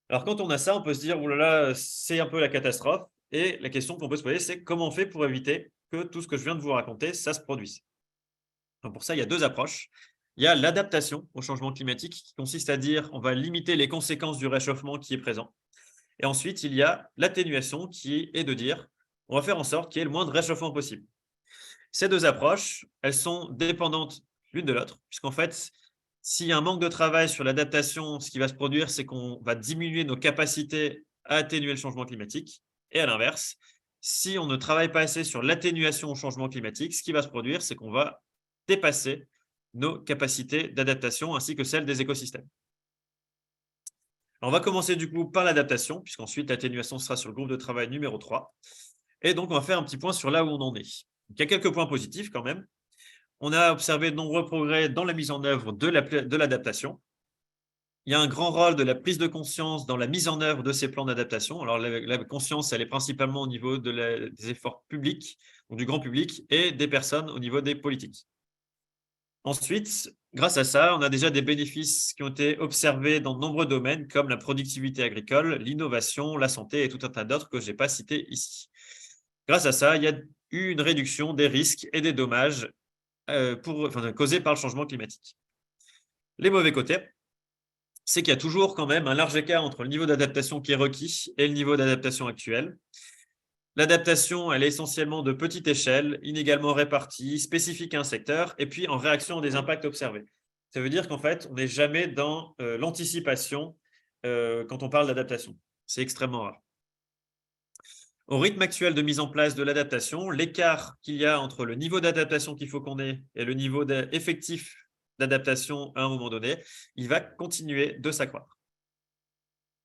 Alors quand on a ça, on peut se dire, oh là là, c'est un peu la catastrophe. Et la question qu'on peut se poser, c'est comment on fait pour éviter que tout ce que je viens de vous raconter, ça se produise. Donc pour ça, il y a deux approches. Il y a l'adaptation au changement climatique qui consiste à dire on va limiter les conséquences du réchauffement qui est présent. Et ensuite, il y a l'atténuation qui est de dire on va faire en sorte qu'il y ait le moins de réchauffement possible. Ces deux approches, elles sont dépendantes l'une de l'autre, puisqu'en fait, s'il y a un manque de travail sur l'adaptation, ce qui va se produire, c'est qu'on va diminuer nos capacités à atténuer le changement climatique. Et à l'inverse, si on ne travaille pas assez sur l'atténuation au changement climatique, ce qui va se produire, c'est qu'on va dépasser nos capacités d'adaptation ainsi que celles des écosystèmes. Alors, on va commencer du coup par l'adaptation, puisqu'ensuite l'atténuation sera sur le groupe de travail numéro 3. Et donc, on va faire un petit point sur là où on en est. Donc, il y a quelques points positifs quand même. On a observé de nombreux progrès dans la mise en œuvre de l'adaptation. Il y a un grand rôle de la prise de conscience dans la mise en œuvre de ces plans d'adaptation. Alors, la conscience, elle est principalement au niveau des efforts publics, donc du grand public, et des personnes au niveau des politiques. Ensuite, grâce à ça, on a déjà des bénéfices qui ont été observés dans de nombreux domaines comme la productivité agricole, l'innovation, la santé et tout un tas d'autres que je n'ai pas cités ici. Grâce à ça, il y a eu une réduction des risques et des dommages causés par le changement climatique. Les mauvais côtés, c'est qu'il y a toujours quand même un large écart entre le niveau d'adaptation qui est requis et le niveau d'adaptation actuel. L'adaptation, elle est essentiellement de petite échelle, inégalement répartie, spécifique à un secteur, et puis en réaction des impacts observés. Ça veut dire qu'en fait, on n'est jamais dans l'anticipation quand on parle d'adaptation. C'est extrêmement rare. Au rythme actuel de mise en place de l'adaptation, l'écart qu'il y a entre le niveau d'adaptation qu'il faut qu'on ait et le niveau effectif d'adaptation à un moment donné, il va continuer de s'accroître.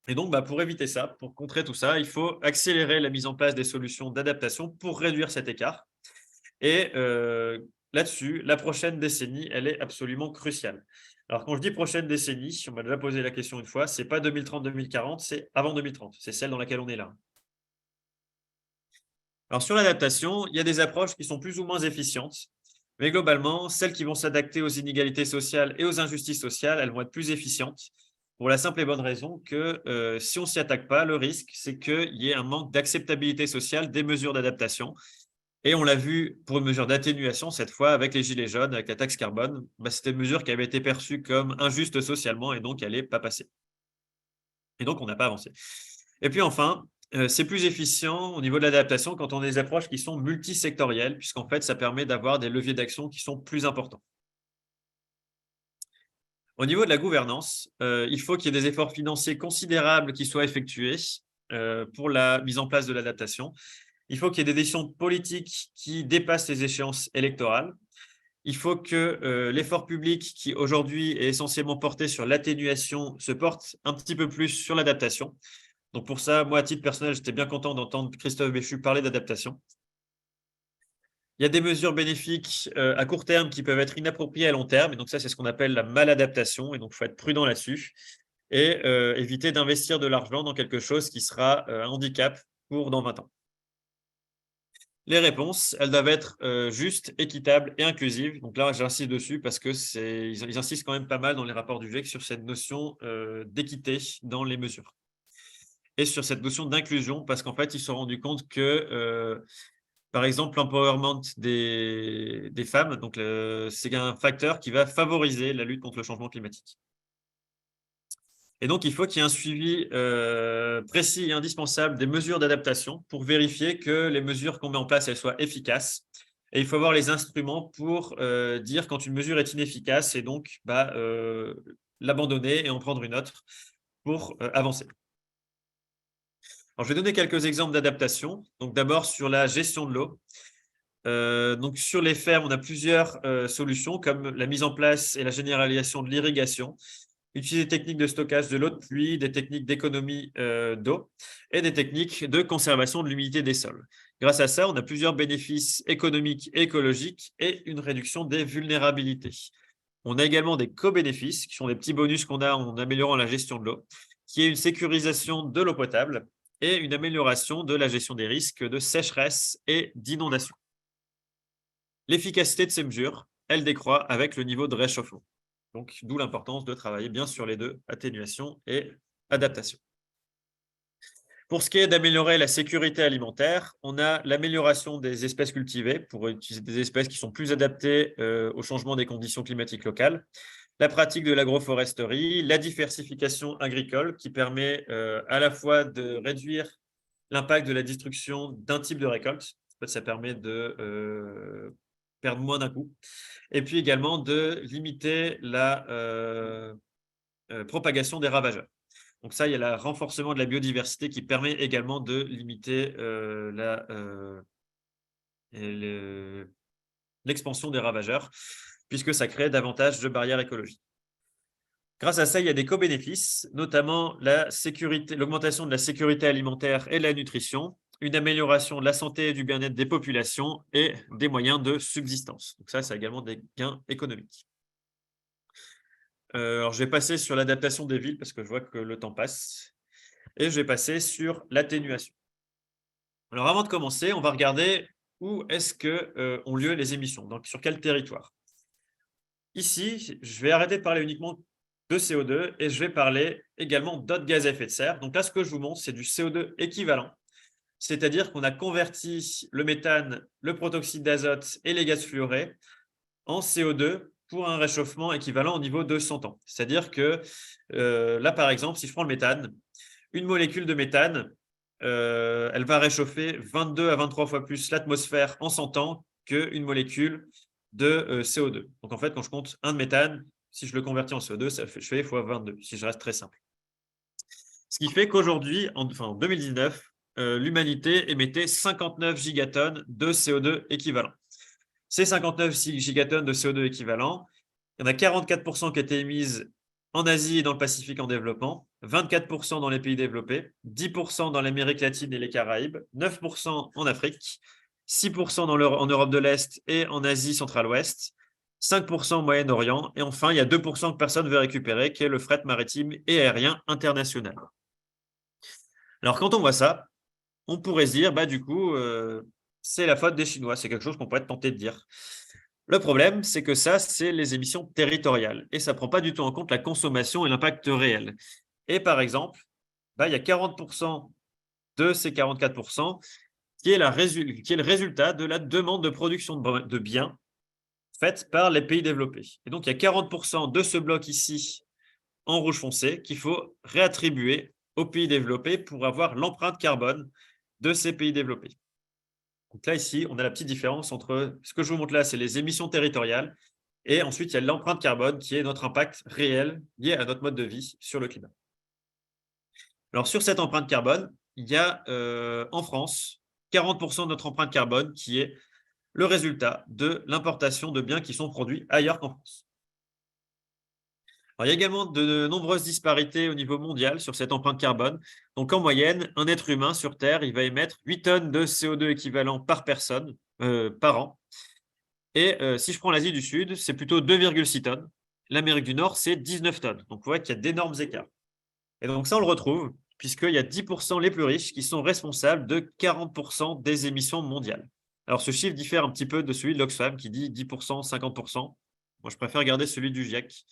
Et donc, pour éviter ça, pour contrer tout ça, il faut accélérer la mise en place des solutions d'adaptation pour réduire cet écart. Et là-dessus, la prochaine décennie, elle est absolument cruciale. Alors, quand je dis prochaine décennie, on m'a déjà posé la question une fois, ce n'est pas 2030-2040, c'est avant 2030. C'est celle dans laquelle on est là. Alors, sur l'adaptation, il y a des approches qui sont plus ou moins efficientes. Mais globalement, celles qui vont s'adapter aux inégalités sociales et aux injustices sociales, elles vont être plus efficientes. Pour la simple et bonne raison que si on ne s'y attaque pas, le risque, c'est qu'il y ait un manque d'acceptabilité sociale des mesures d'adaptation. Et on l'a vu pour une mesure d'atténuation, cette fois, avec les Gilets jaunes, avec la taxe carbone. C'était une mesure qui avait été perçue comme injuste socialement et donc elle n'est pas passée. Et donc, on n'a pas avancé. Et puis enfin, c'est plus efficient au niveau de l'adaptation quand on a des approches qui sont multisectorielles, puisqu'en fait, ça permet d'avoir des leviers d'action qui sont plus importants. Au niveau de la gouvernance, il faut qu'il y ait des efforts financiers considérables qui soient effectués pour la mise en place de l'adaptation. Il faut qu'il y ait des décisions politiques qui dépassent les échéances électorales. Il faut que l'effort public, qui aujourd'hui est essentiellement porté sur l'atténuation, se porte un petit peu plus sur l'adaptation. Donc pour ça, moi, à titre personnel, j'étais bien content d'entendre Christophe Béchu parler d'adaptation. Il y a des mesures bénéfiques à court terme qui peuvent être inappropriées à long terme. Et donc ça, c'est ce qu'on appelle la maladaptation. Et donc, il faut être prudent là-dessus et éviter d'investir de l'argent dans quelque chose qui sera un handicap pour dans 20 ans. Les réponses, elles doivent être justes, équitables et inclusives. Donc là, j'insiste dessus parce qu'ils insistent quand même pas mal dans les rapports du GIEC sur cette notion d'équité dans les mesures. Et sur cette notion d'inclusion, parce qu'en fait, ils se sont rendus compte que par exemple, l'empowerment des femmes, donc c'est un facteur qui va favoriser la lutte contre le changement climatique. Et donc, il faut qu'il y ait un suivi précis et indispensable des mesures d'adaptation pour vérifier que les mesures qu'on met en place, elles soient efficaces. Et il faut avoir les instruments pour dire quand une mesure est inefficace et donc l'abandonner et en prendre une autre pour avancer. Alors, je vais donner quelques exemples d'adaptation. Donc, d'abord, sur la gestion de l'eau. Donc, sur les fermes, on a plusieurs solutions, comme la mise en place et la généralisation de l'irrigation, utiliser des techniques de stockage de l'eau de pluie, des techniques d'économie d'eau et des techniques de conservation de l'humidité des sols. Grâce à ça, on a plusieurs bénéfices économiques et écologiques et une réduction des vulnérabilités. On a également des co-bénéfices, qui sont des petits bonus qu'on a en améliorant la gestion de l'eau, qui est une sécurisation de l'eau potable et une amélioration de la gestion des risques de sécheresse et d'inondation. L'efficacité de ces mesures, elle décroît avec le niveau de réchauffement. Donc, d'où l'importance de travailler bien sur les deux, atténuation et adaptation. Pour ce qui est d'améliorer la sécurité alimentaire, on a l'amélioration des espèces cultivées pour utiliser des espèces qui sont plus adaptées au changement des conditions climatiques locales, la pratique de l'agroforesterie, la diversification agricole qui permet à la fois de réduire l'impact de la destruction d'un type de récolte, ça permet de perdre moins d'un coup, et puis également de limiter la propagation des ravageurs. Donc ça, il y a le renforcement de la biodiversité qui permet également de limiter l'expansion des ravageurs, puisque ça crée davantage de barrières écologiques. Grâce à ça, il y a des co-bénéfices, notamment l'augmentation de la sécurité alimentaire et de la nutrition, une amélioration de la santé et du bien-être des populations et des moyens de subsistance. Donc ça, c'est également des gains économiques. Alors, je vais passer sur l'adaptation des villes parce que je vois que le temps passe. Et je vais passer sur l'atténuation. Alors, avant de commencer, on va regarder où est-ce qu'ont lieu les émissions, donc sur quel territoire. Ici, je vais arrêter de parler uniquement de CO2 et je vais parler également d'autres gaz à effet de serre. Donc là, ce que je vous montre, c'est du CO2 équivalent. C'est-à-dire qu'on a converti le méthane, le protoxyde d'azote et les gaz fluorés en CO2 pour un réchauffement équivalent au niveau de 100 ans. C'est-à-dire que là, par exemple, si je prends le méthane, une molécule de méthane, elle va réchauffer 22 à 23 fois plus l'atmosphère en 100 ans qu'une molécule de CO2. Donc, en fait, quand je compte un de méthane, si je le convertis en CO2, je fais fois 22, si je reste très simple. Ce qui fait qu'aujourd'hui, en 2019, l'humanité émettait 59 gigatonnes de CO2 équivalent. Ces 59 gigatonnes de CO2 équivalent, il y en a 44% qui étaient émises en Asie et dans le Pacifique en développement, 24% dans les pays développés, 10% dans l'Amérique latine et les Caraïbes, 9% en Afrique, 6% en Europe de l'Est et en Asie centrale-ouest, 5% au Moyen-Orient, et enfin, il y a 2% que personne ne veut récupérer, qui est le fret maritime et aérien international. Alors, quand on voit ça, on pourrait se dire, du coup, c'est la faute des Chinois. C'est quelque chose qu'on pourrait être tenté de dire. Le problème, c'est que ça, c'est les émissions territoriales et ça ne prend pas du tout en compte la consommation et l'impact réel. Et par exemple, il y a 40% de ces 44% qui est le résultat de la demande de production de biens faite par les pays développés. Et donc, il y a 40% de ce bloc ici en rouge foncé qu'il faut réattribuer aux pays développés pour avoir l'empreinte carbone de ces pays développés. Donc là, ici, on a la petite différence entre ce que je vous montre là, c'est les émissions territoriales, et ensuite, il y a l'empreinte carbone qui est notre impact réel lié à notre mode de vie sur le climat. Alors, sur cette empreinte carbone, il y a en France 40% de notre empreinte carbone qui est le résultat de l'importation de biens qui sont produits ailleurs qu'en France. Alors, il y a également de nombreuses disparités au niveau mondial sur cette empreinte carbone. Donc, en moyenne, un être humain sur Terre, il va émettre 8 tonnes de CO2 équivalent par personne par an. Et si je prends l'Asie du Sud, c'est plutôt 2,6 tonnes. L'Amérique du Nord, c'est 19 tonnes. Donc, vous voyez qu'il y a d'énormes écarts. Et donc, ça, on le retrouve puisqu'il y a 10% les plus riches qui sont responsables de 40% des émissions mondiales. Alors, ce chiffre diffère un petit peu de celui de l'Oxfam qui dit 10%, 50%. Moi, je préfère garder celui du GIEC.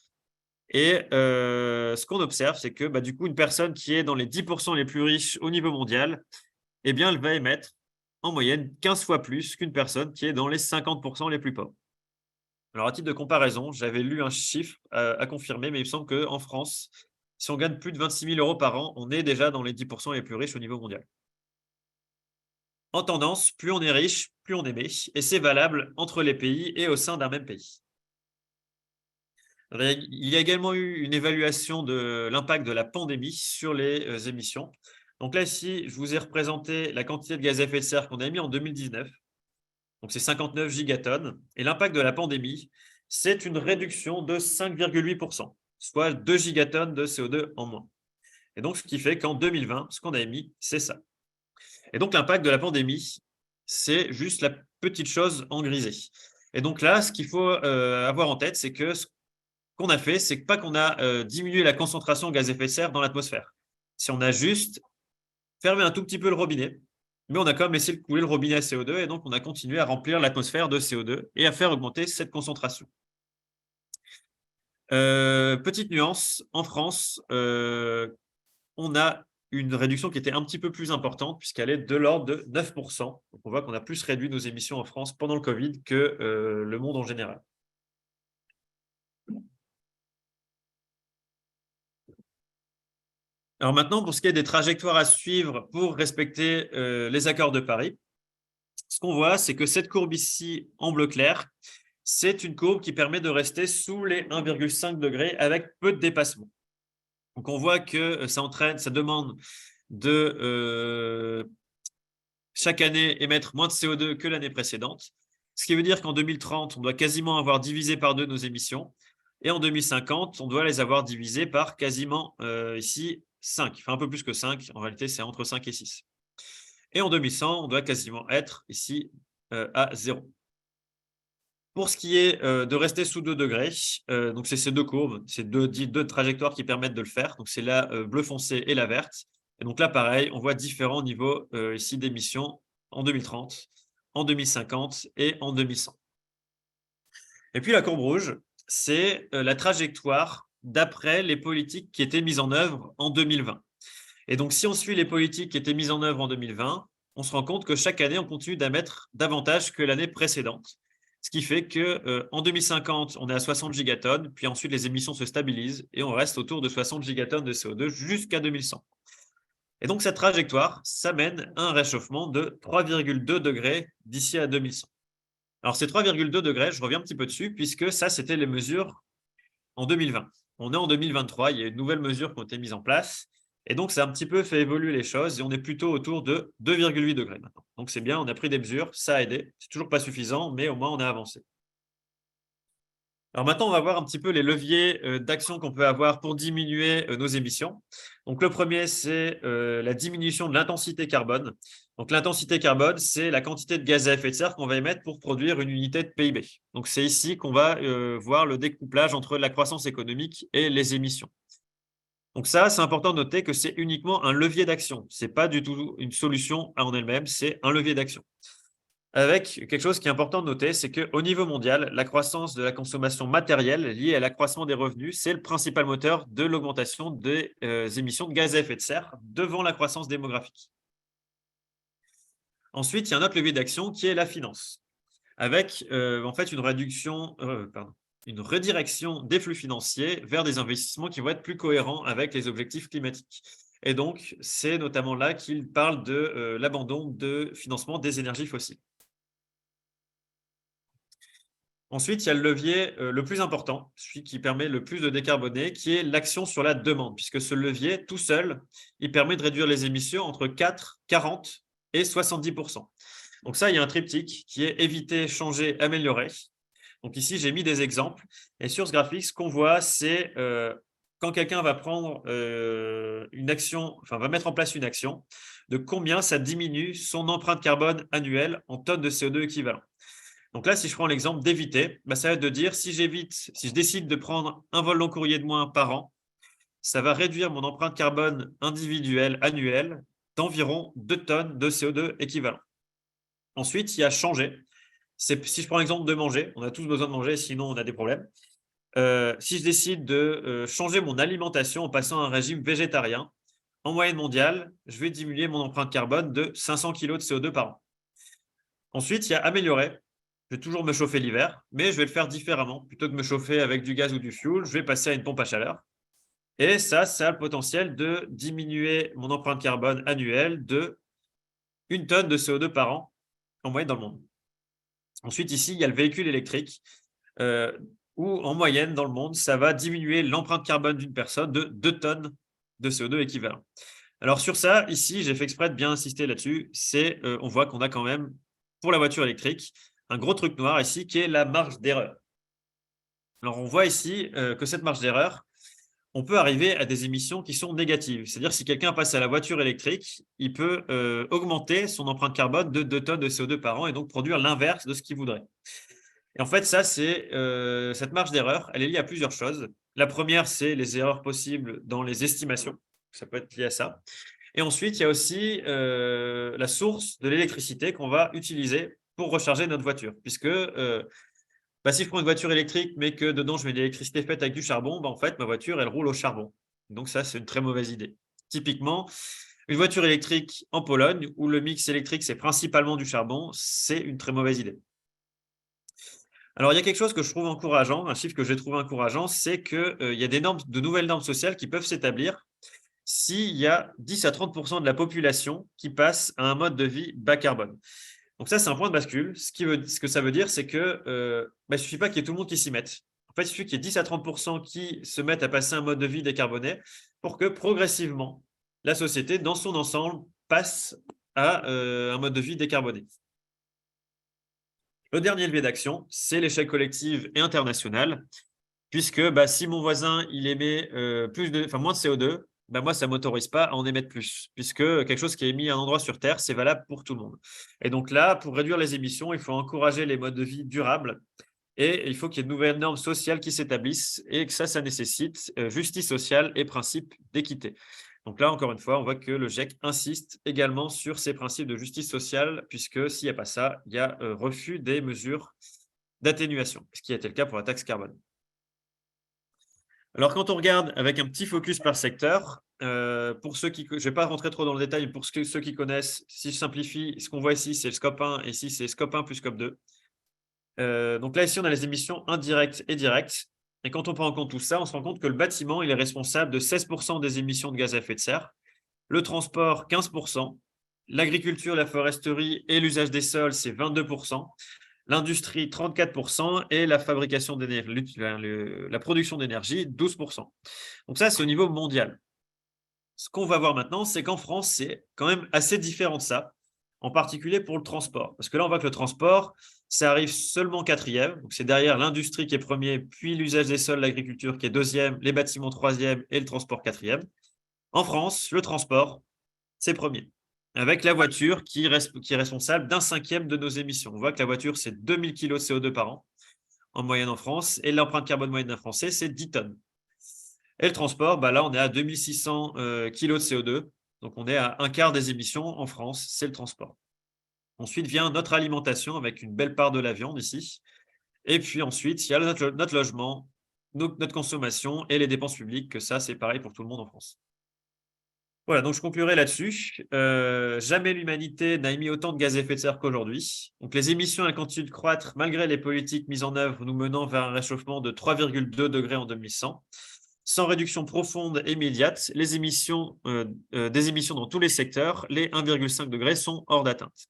Et ce qu'on observe, c'est que du coup, une personne qui est dans les 10% les plus riches au niveau mondial, eh bien, elle va émettre en moyenne 15 fois plus qu'une personne qui est dans les 50% les plus pauvres. Alors, à titre de comparaison, j'avais lu un chiffre à confirmer, mais il me semble qu'en France, si on gagne plus de 26 000 euros par an, on est déjà dans les 10% les plus riches au niveau mondial. En tendance, plus on est riche, plus on émet, et c'est valable entre les pays et au sein d'un même pays. Il y a également eu une évaluation de l'impact de la pandémie sur les émissions. Donc là, ici, je vous ai représenté la quantité de gaz à effet de serre qu'on a émis en 2019. Donc, c'est 59 gigatonnes. Et l'impact de la pandémie, c'est une réduction de 5,8%, soit 2 gigatonnes de CO2 en moins. Et donc, ce qui fait qu'en 2020, ce qu'on a émis, c'est ça. Et donc, l'impact de la pandémie, c'est juste la petite chose en grisé. Et donc là, ce qu'il faut avoir en tête, c'est que ce qu'on a fait, c'est pas qu'on a diminué la concentration de gaz à effet de serre dans l'atmosphère. Si on a juste fermé un tout petit peu le robinet, mais on a quand même laissé couler le robinet à CO2 et donc on a continué à remplir l'atmosphère de CO2 et à faire augmenter cette concentration. Petite nuance, en France, on a une réduction qui était un petit peu plus importante puisqu'elle est de l'ordre de 9%. Donc on voit qu'on a plus réduit nos émissions en France pendant le Covid que le monde en général. Alors maintenant, pour ce qui est des trajectoires à suivre pour respecter les accords de Paris, ce qu'on voit, c'est que cette courbe ici en bleu clair, c'est une courbe qui permet de rester sous les 1,5 degrés avec peu de dépassement. Donc on voit que ça demande de chaque année émettre moins de CO2 que l'année précédente, ce qui veut dire qu'en 2030, on doit quasiment avoir divisé par 2 nos émissions, et en 2050, on doit les avoir divisées par quasiment ici 5, enfin un peu plus que 5, en réalité c'est entre 5 et 6. Et en 2100, on doit quasiment être ici à 0. Pour ce qui est de rester sous 2 degrés, donc c'est ces deux courbes, ces deux trajectoires qui permettent de le faire. Donc c'est la bleu foncé et la verte. Et donc là, pareil, on voit différents niveaux ici d'émissions en 2030, en 2050 et en 2100. Et puis la courbe rouge, c'est la trajectoire d'après les politiques qui étaient mises en œuvre en 2020. Et donc si on suit les politiques qui étaient mises en œuvre en 2020, on se rend compte que chaque année, on continue d'émettre davantage que l'année précédente. Ce qui fait qu'en 2050, on est à 60 gigatonnes, puis ensuite les émissions se stabilisent et on reste autour de 60 gigatonnes de CO2 jusqu'à 2100. Et donc cette trajectoire, ça mène à un réchauffement de 3,2 degrés d'ici à 2100. Alors ces 3,2 degrés, je reviens un petit peu dessus, puisque ça, c'était les mesures en 2020. On est en 2023, il y a une nouvelle mesure qui ont été mises en place. Et donc, ça a un petit peu fait évoluer les choses et on est plutôt autour de 2,8 degrés maintenant. Donc, c'est bien, on a pris des mesures, ça a aidé. C'est toujours pas suffisant, mais au moins, on a avancé. Alors maintenant, on va voir un petit peu les leviers d'action qu'on peut avoir pour diminuer nos émissions. Donc, le premier, c'est la diminution de l'intensité carbone. Donc, l'intensité carbone, c'est la quantité de gaz à effet de serre qu'on va émettre pour produire une unité de PIB. Donc, c'est ici qu'on va voir le découplage entre la croissance économique et les émissions. Donc ça, c'est important de noter que c'est uniquement un levier d'action. Ce n'est pas du tout une solution en elle-même, c'est un levier d'action. Avec quelque chose qui est important de noter, c'est qu'au niveau mondial, la croissance de la consommation matérielle liée à l'accroissement des revenus, c'est le principal moteur de l'augmentation des émissions de gaz à effet de serre devant la croissance démographique. Ensuite, il y a un autre levier d'action qui est la finance, avec en fait une redirection des flux financiers vers des investissements qui vont être plus cohérents avec les objectifs climatiques. Et donc, c'est notamment là qu'il parle de l'abandon de financement des énergies fossiles. Ensuite, il y a le levier le plus important, celui qui permet le plus de décarboner, qui est l'action sur la demande, puisque ce levier, tout seul, il permet de réduire les émissions entre 4, 40 et 70%. Donc ça, il y a un triptyque qui est éviter, changer, améliorer. Donc ici, j'ai mis des exemples. Et sur ce graphique, ce qu'on voit, c'est quand quelqu'un va prendre une action, enfin va mettre en place une action, de combien ça diminue son empreinte carbone annuelle en tonnes de CO2 équivalent. Donc là, si je prends l'exemple d'éviter, ça va être de dire si je décide de prendre un vol long courrier de moins par an, ça va réduire mon empreinte carbone individuelle annuelle d'environ 2 tonnes de CO2 équivalent. Ensuite, il y a changer. Si je prends l'exemple de manger, on a tous besoin de manger, sinon on a des problèmes. Si je décide de changer mon alimentation en passant à un régime végétarien, en moyenne mondiale, je vais diminuer mon empreinte carbone de 500 kg de CO2 par an. Ensuite, il y a améliorer. Je vais toujours me chauffer l'hiver, mais je vais le faire différemment. Plutôt que de me chauffer avec du gaz ou du fioul, je vais passer à une pompe à chaleur. Et ça a le potentiel de diminuer mon empreinte carbone annuelle de 1 tonne de CO2 par an en moyenne dans le monde. Ensuite, ici, il y a le véhicule électrique où, en moyenne, dans le monde, ça va diminuer l'empreinte carbone d'une personne de 2 tonnes de CO2 équivalent. Alors, sur ça, ici, j'ai fait exprès de bien insister là-dessus. On voit qu'on a quand même pour la voiture électrique, un gros truc noir ici qui est la marge d'erreur. Alors, on voit ici que cette marge d'erreur, on peut arriver à des émissions qui sont négatives. C'est-à-dire, si quelqu'un passe à la voiture électrique, il peut augmenter son empreinte carbone de 2 tonnes de CO2 par an et donc produire l'inverse de ce qu'il voudrait. Et en fait, ça, c'est cette marge d'erreur, elle est liée à plusieurs choses. La première, c'est les erreurs possibles dans les estimations. Ça peut être lié à ça. Et ensuite, il y a aussi la source de l'électricité qu'on va utiliser pour recharger notre voiture. Puisque si je prends une voiture électrique, mais que dedans, je mets de l'électricité faite avec du charbon, en fait, ma voiture, elle roule au charbon. Donc ça, c'est une très mauvaise idée. Typiquement, une voiture électrique en Pologne, où le mix électrique, c'est principalement du charbon, c'est une très mauvaise idée. Alors, il y a quelque chose que je trouve encourageant, un chiffre que j'ai trouvé encourageant, c'est qu'il y a de nouvelles normes sociales qui peuvent s'établir s'il y a 10 à 30% de la population qui passe à un mode de vie bas carbone. Donc ça, c'est un point de bascule. Ce que ça veut dire, c'est que il ne suffit pas qu'il y ait tout le monde qui s'y mette. En fait, il suffit qu'il y ait 10 à 30% qui se mettent à passer un mode de vie décarboné pour que progressivement, la société, dans son ensemble, passe à un mode de vie décarboné. Le dernier levier d'action, c'est l'échelle collective et internationale, puisque si mon voisin il émet moins de CO2, moi, ça ne m'autorise pas à en émettre plus, puisque quelque chose qui est émis à un endroit sur Terre, c'est valable pour tout le monde. Et donc là, pour réduire les émissions, il faut encourager les modes de vie durables et il faut qu'il y ait de nouvelles normes sociales qui s'établissent et que ça nécessite justice sociale et principe d'équité. Donc là, encore une fois, on voit que le GIEC insiste également sur ces principes de justice sociale, puisque s'il n'y a pas ça, il y a refus des mesures d'atténuation, ce qui a été le cas pour la taxe carbone. Alors, quand on regarde avec un petit focus par secteur, pour ceux qui, je ne vais pas rentrer trop dans le détail, mais pour ceux qui connaissent, si je simplifie, ce qu'on voit ici, c'est le scope 1 et ici, c'est scope 1 plus scope 2. Donc là, ici, on a les émissions indirectes et directes. Et quand on prend en compte tout ça, on se rend compte que le bâtiment, il est responsable de 16% des émissions de gaz à effet de serre, le transport, 15%, l'agriculture, la foresterie et l'usage des sols, c'est 22%. L'industrie, 34%, et la fabrication d'énergie, la production d'énergie, 12%. Donc ça, c'est au niveau mondial. Ce qu'on va voir maintenant, c'est qu'en France, c'est quand même assez différent de ça, en particulier pour le transport. Parce que là, on voit que le transport, ça arrive seulement 4e. Donc c'est derrière l'industrie qui est premier, puis l'usage des sols, l'agriculture qui est 2e, les bâtiments 3e et le transport 4e. En France, le transport, c'est premier, avec la voiture qui est responsable d'un 5e de nos émissions. On voit que la voiture, c'est 2000 kg de CO2 par an, en moyenne en France, et l'empreinte carbone moyenne d'un Français, c'est 10 tonnes. Et le transport, là, on est à 2600 kg de CO2, donc on est à un quart des émissions en France, c'est le transport. Ensuite vient notre alimentation, avec une belle part de la viande ici. Et puis ensuite, il y a notre logement, notre consommation et les dépenses publiques, que ça, c'est pareil pour tout le monde en France. Voilà, donc je conclurai là-dessus. Jamais l'humanité n'a émis autant de gaz à effet de serre qu'aujourd'hui. Donc les émissions elles continuent de croître malgré les politiques mises en œuvre nous menant vers un réchauffement de 3,2 degrés en 2100. Sans réduction profonde et immédiate, des émissions dans tous les secteurs, les 1,5 degrés sont hors d'atteinte.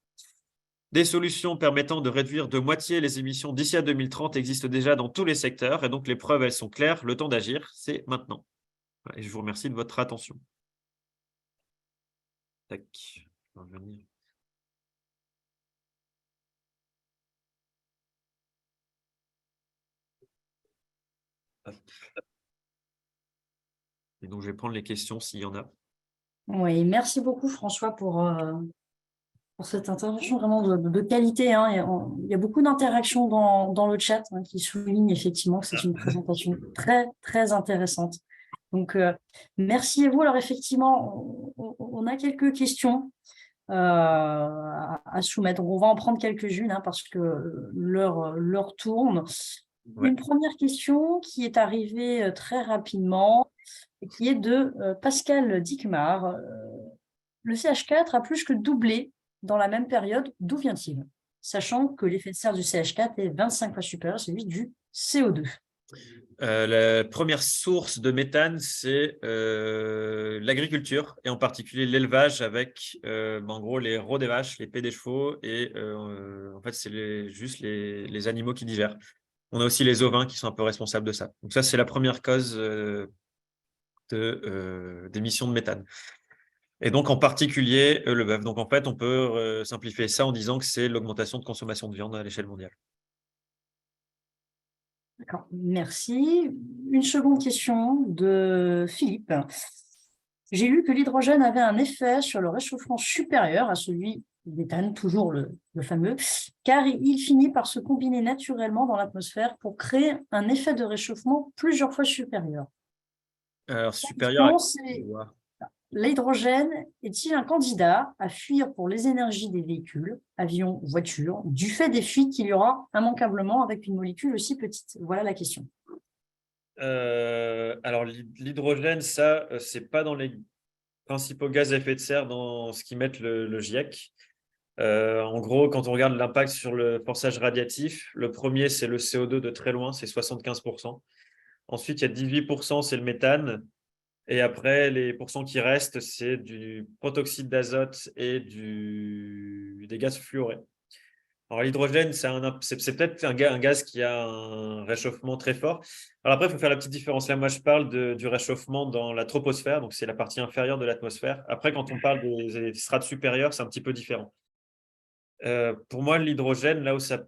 Des solutions permettant de réduire de moitié les émissions d'ici à 2030 existent déjà dans tous les secteurs et donc les preuves elles sont claires, le temps d'agir, c'est maintenant. Et je vous remercie de votre attention. Tac, je vais revenir. Et donc, je vais prendre les questions s'il y en a. Oui, merci beaucoup François pour cette intervention vraiment de qualité. Hein. Il y a beaucoup d'interactions dans le chat qui soulignent effectivement que c'est une présentation très, très intéressante. Donc, merci à vous. Alors, effectivement, on a quelques questions à soumettre. Donc, on va en prendre quelques-unes parce que l'heure tourne. Ouais. Une première question qui est arrivée très rapidement et qui est de Pascal Dickmar. Le CH4 a plus que doublé dans la même période. D'où vient-il? Sachant que l'effet de serre du CH4 est 25 fois supérieur à celui du CO2. La première source de méthane, c'est l'agriculture et en particulier l'élevage avec en gros les rots des vaches, les paies des chevaux et en fait c'est juste les animaux qui digèrent. On a aussi les ovins qui sont un peu responsables de ça. Donc ça, c'est la première cause d'émission de méthane. Et donc, en particulier, le bœuf. Donc, en fait, on peut simplifier ça en disant que c'est l'augmentation de consommation de viande à l'échelle mondiale. D'accord, merci. Une seconde question de Philippe. J'ai lu que l'hydrogène avait un effet sur le réchauffement supérieur à celui du méthane, toujours le fameux, car il finit par se combiner naturellement dans l'atmosphère pour créer un effet de réchauffement plusieurs fois supérieur. Alors, supérieur à... L'hydrogène est-il un candidat à fuir pour les énergies des véhicules, avions, voitures, du fait des fuites qu'il y aura immanquablement avec une molécule aussi petite? Voilà la question. Alors, l'hydrogène, ça, c'est pas dans les principaux gaz à effet de serre dans ce qu'émettent le GIEC. En gros, quand on regarde l'impact sur le forçage radiatif, le premier, c'est le CO2 de très loin, c'est 75%. Ensuite, il y a 18%, c'est le méthane. Et après, les pourcents qui restent, c'est du protoxyde d'azote et des gaz fluorés. Alors, l'hydrogène, c'est peut-être un gaz qui a un réchauffement très fort. Alors après, il faut faire la petite différence. Là, moi, je parle du réchauffement dans la troposphère, donc c'est la partie inférieure de l'atmosphère. Après, quand on parle des strates supérieures, c'est un petit peu différent. Pour moi, l'hydrogène, là où ça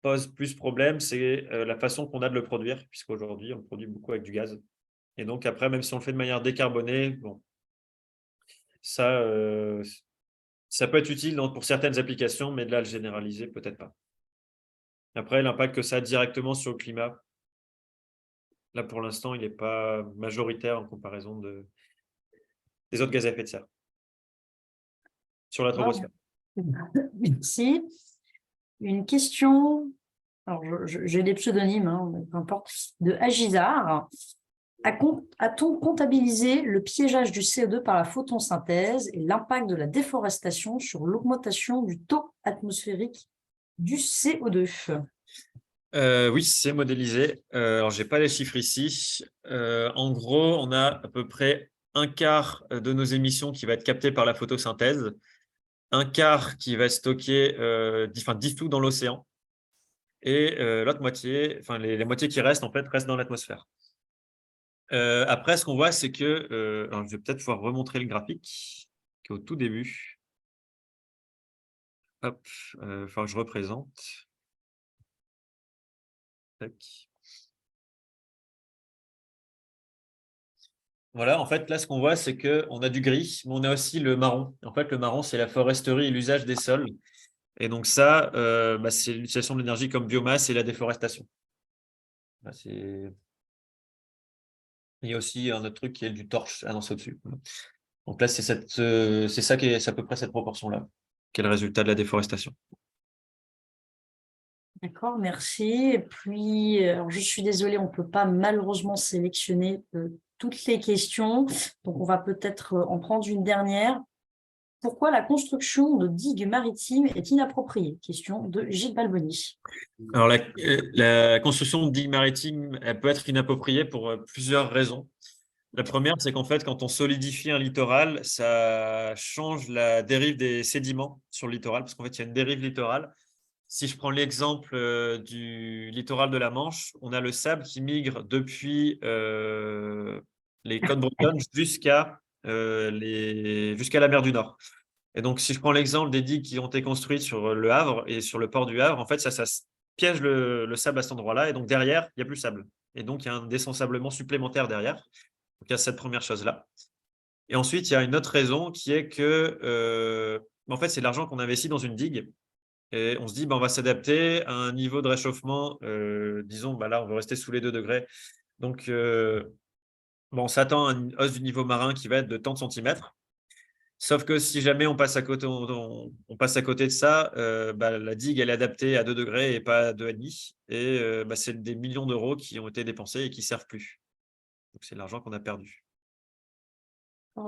pose plus problème, c'est la façon qu'on a de le produire, puisqu'aujourd'hui, on produit beaucoup avec du gaz. Et donc, après, même si on le fait de manière décarbonée, bon, ça peut être utile pour certaines applications, mais de là, le généraliser, peut-être pas. Après, l'impact que ça a directement sur le climat, là, pour l'instant, il n'est pas majoritaire en comparaison des autres gaz à effet de serre sur la troposphère. Merci. Une question, alors j'ai des pseudonymes, hein, peu importe, de Agizar. A-t-on comptabilisé le piégeage du CO2 par la photosynthèse et l'impact de la déforestation sur l'augmentation du taux atmosphérique du CO2? Oui, c'est modélisé. Alors, je n'ai pas les chiffres ici. En gros, on a à peu près un quart de nos émissions qui va être capté par la photosynthèse, un quart qui va être stocké, 10 tout dans l'océan, et l'autre moitié, enfin les moitiés qui restent, en fait, restent dans l'atmosphère. Après, ce qu'on voit, c'est que, alors je vais peut-être pouvoir remontrer le graphique qui est au tout début. Hop, enfin, je représente. Tac. Voilà, en fait, là, ce qu'on voit, c'est qu'on a du gris, mais on a aussi le marron. En fait, le marron, c'est la foresterie et l'usage des sols. Et donc ça, c'est l'utilisation de l'énergie comme biomasse et la déforestation. Là, il y a aussi un autre truc qui est du torche. Ah non, c'est au-dessus. Donc là, c'est ça qui est à peu près cette proportion-là, qui est le résultat de la déforestation. D'accord, merci. Et puis, alors, je suis désolée, on ne peut pas malheureusement sélectionner toutes les questions. Donc, on va peut-être en prendre une dernière. Pourquoi la construction de digues maritimes est inappropriée? Question de Gilles Balboni. Alors, la construction de digues maritimes, elle peut être inappropriée pour plusieurs raisons. La première, c'est qu'en fait, quand on solidifie un littoral, ça change la dérive des sédiments sur le littoral, parce qu'en fait, il y a une dérive littorale. Si je prends l'exemple du littoral de la Manche, on a le sable qui migre depuis les côtes bretonnes jusqu'à la mer du Nord. Et donc, si je prends l'exemple des digues qui ont été construites sur le Havre et sur le port du Havre, en fait, ça piège le sable à cet endroit-là. Et donc, derrière, il n'y a plus de sable. Et donc, il y a un désensablement supplémentaire derrière. Donc, il y a cette première chose-là. Et ensuite, il y a une autre raison qui est que, en fait, c'est l'argent qu'on investit dans une digue. Et on se dit, on va s'adapter à un niveau de réchauffement, disons, là, on veut rester sous les 2 degrés. Donc, on s'attend à une hausse du niveau marin qui va être de tant de centimètres. Sauf que si jamais on passe à côté, on passe à côté de ça, la digue, elle est adaptée à 2 degrés et pas à 2,5. Et c'est des millions d'euros qui ont été dépensés et qui ne servent plus. Donc, c'est de l'argent qu'on a perdu.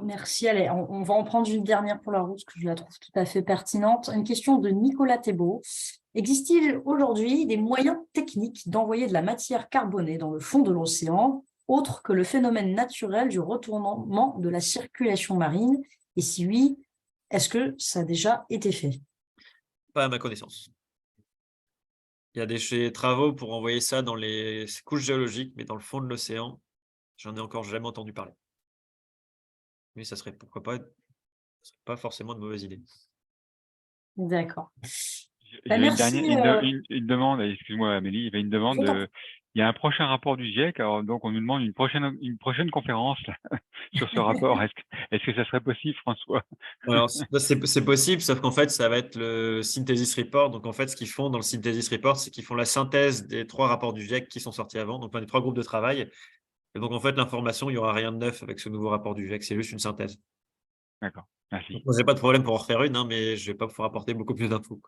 Merci. Allez, on va en prendre une dernière pour la route, parce que je la trouve tout à fait pertinente. Une question de Nicolas Thébault. Existe-t-il aujourd'hui des moyens techniques d'envoyer de la matière carbonée dans le fond de l'océan, autre que le phénomène naturel du retournement de la circulation marine? Et si oui, est-ce que ça a déjà été fait? Pas à ma connaissance. Il y a des travaux pour envoyer ça dans les couches géologiques, mais dans le fond de l'océan, j'en ai encore jamais entendu parler. Oui, ça serait pourquoi pas Ce n'est pas forcément une mauvaise idée. D'accord. Il y avait merci, une demande, excuse-moi Amélie, il y avait une demande. Il y a un prochain rapport du GIEC, alors donc on nous demande une prochaine conférence là, sur ce rapport. Est-ce que ça serait possible, François? Alors, c'est possible, sauf qu'en fait, ça va être le Synthesis Report. Donc, en fait, ce qu'ils font dans le Synthesis Report, c'est qu'ils font la synthèse des 3 rapports du GIEC qui sont sortis avant, donc des 3 groupes de travail. Et donc, en fait, l'information, il n'y aura rien de neuf avec ce nouveau rapport du GIEC, c'est juste une synthèse. D'accord, merci. Moi, j'ai pas de problème pour en refaire une, hein, mais je ne vais pas pouvoir apporter beaucoup plus d'infos.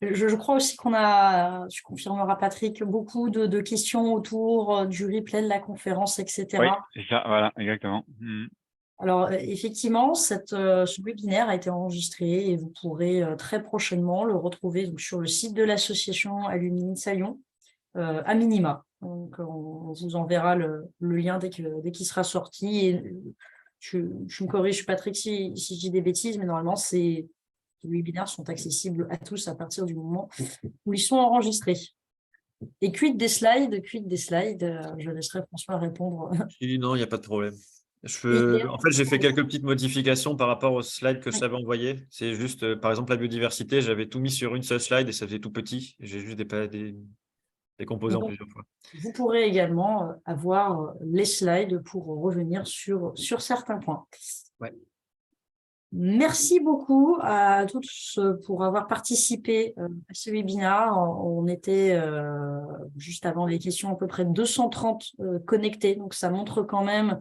Je crois aussi qu'on a, tu confirmeras Patrick, beaucoup de questions autour du replay de la conférence, etc. Oui, c'est ça, voilà, exactement. Alors, effectivement, ce webinaire a été enregistré et vous pourrez très prochainement le retrouver donc, sur le site de l'association Alumni Salion, à minima. Donc, on vous enverra le lien dès qu'il sera sorti. Et je me corrige, Patrick, si je dis des bêtises, mais normalement, les webinaires sont accessibles à tous à partir du moment où ils sont enregistrés. Et quid des slides, je laisserai François répondre. Non, il n'y a pas de problème. En fait, j'ai fait quelques petites modifications par rapport aux slides que je t'avais envoyés. C'est juste, par exemple, la biodiversité, j'avais tout mis sur une seule slide et ça faisait tout petit. J'ai juste décomposé en plusieurs fois. Vous pourrez également avoir les slides pour revenir sur certains points. Ouais. Merci beaucoup à tous pour avoir participé à ce webinaire. On était juste avant les questions à peu près 230 connectés, donc ça montre quand même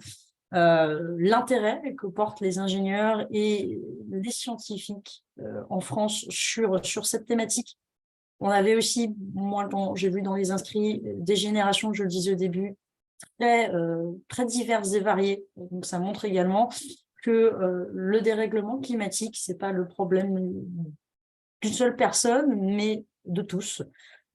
l'intérêt que portent les ingénieurs et les scientifiques en France sur cette thématique. On avait aussi, moi, j'ai vu dans les inscrits, des générations, je le disais au début, très diverses et variées. Donc, ça montre également que le dérèglement climatique, ce n'est pas le problème d'une seule personne, mais de tous.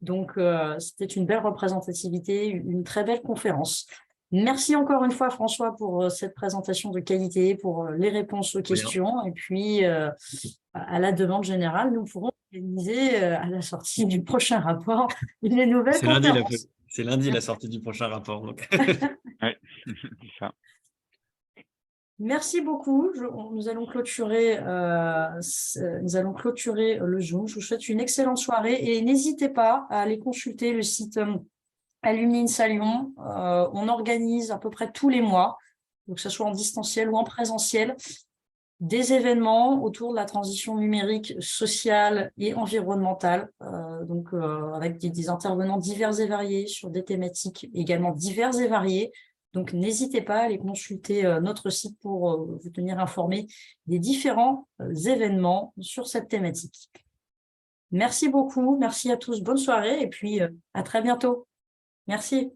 Donc, c'était une belle représentativité, une très belle conférence. Merci encore une fois, François, pour cette présentation de qualité, pour les réponses aux questions. Et puis, à la demande générale, nous pourrons organiser à la sortie du prochain rapport une nouvelle conférence. C'est lundi la sortie du prochain rapport. Donc. Oui, c'est ça. Merci beaucoup. Nous allons clôturer le Zoom. Je vous souhaite une excellente soirée et n'hésitez pas à aller consulter le site Alumni Salion. On organise à peu près tous les mois, que ce soit en distanciel ou en présentiel, des événements autour de la transition numérique, sociale et environnementale, avec des intervenants divers et variés sur des thématiques également diverses et variées. Donc, n'hésitez pas à aller consulter notre site pour vous tenir informé des différents événements sur cette thématique. Merci beaucoup, merci à tous, bonne soirée et puis à très bientôt. Merci.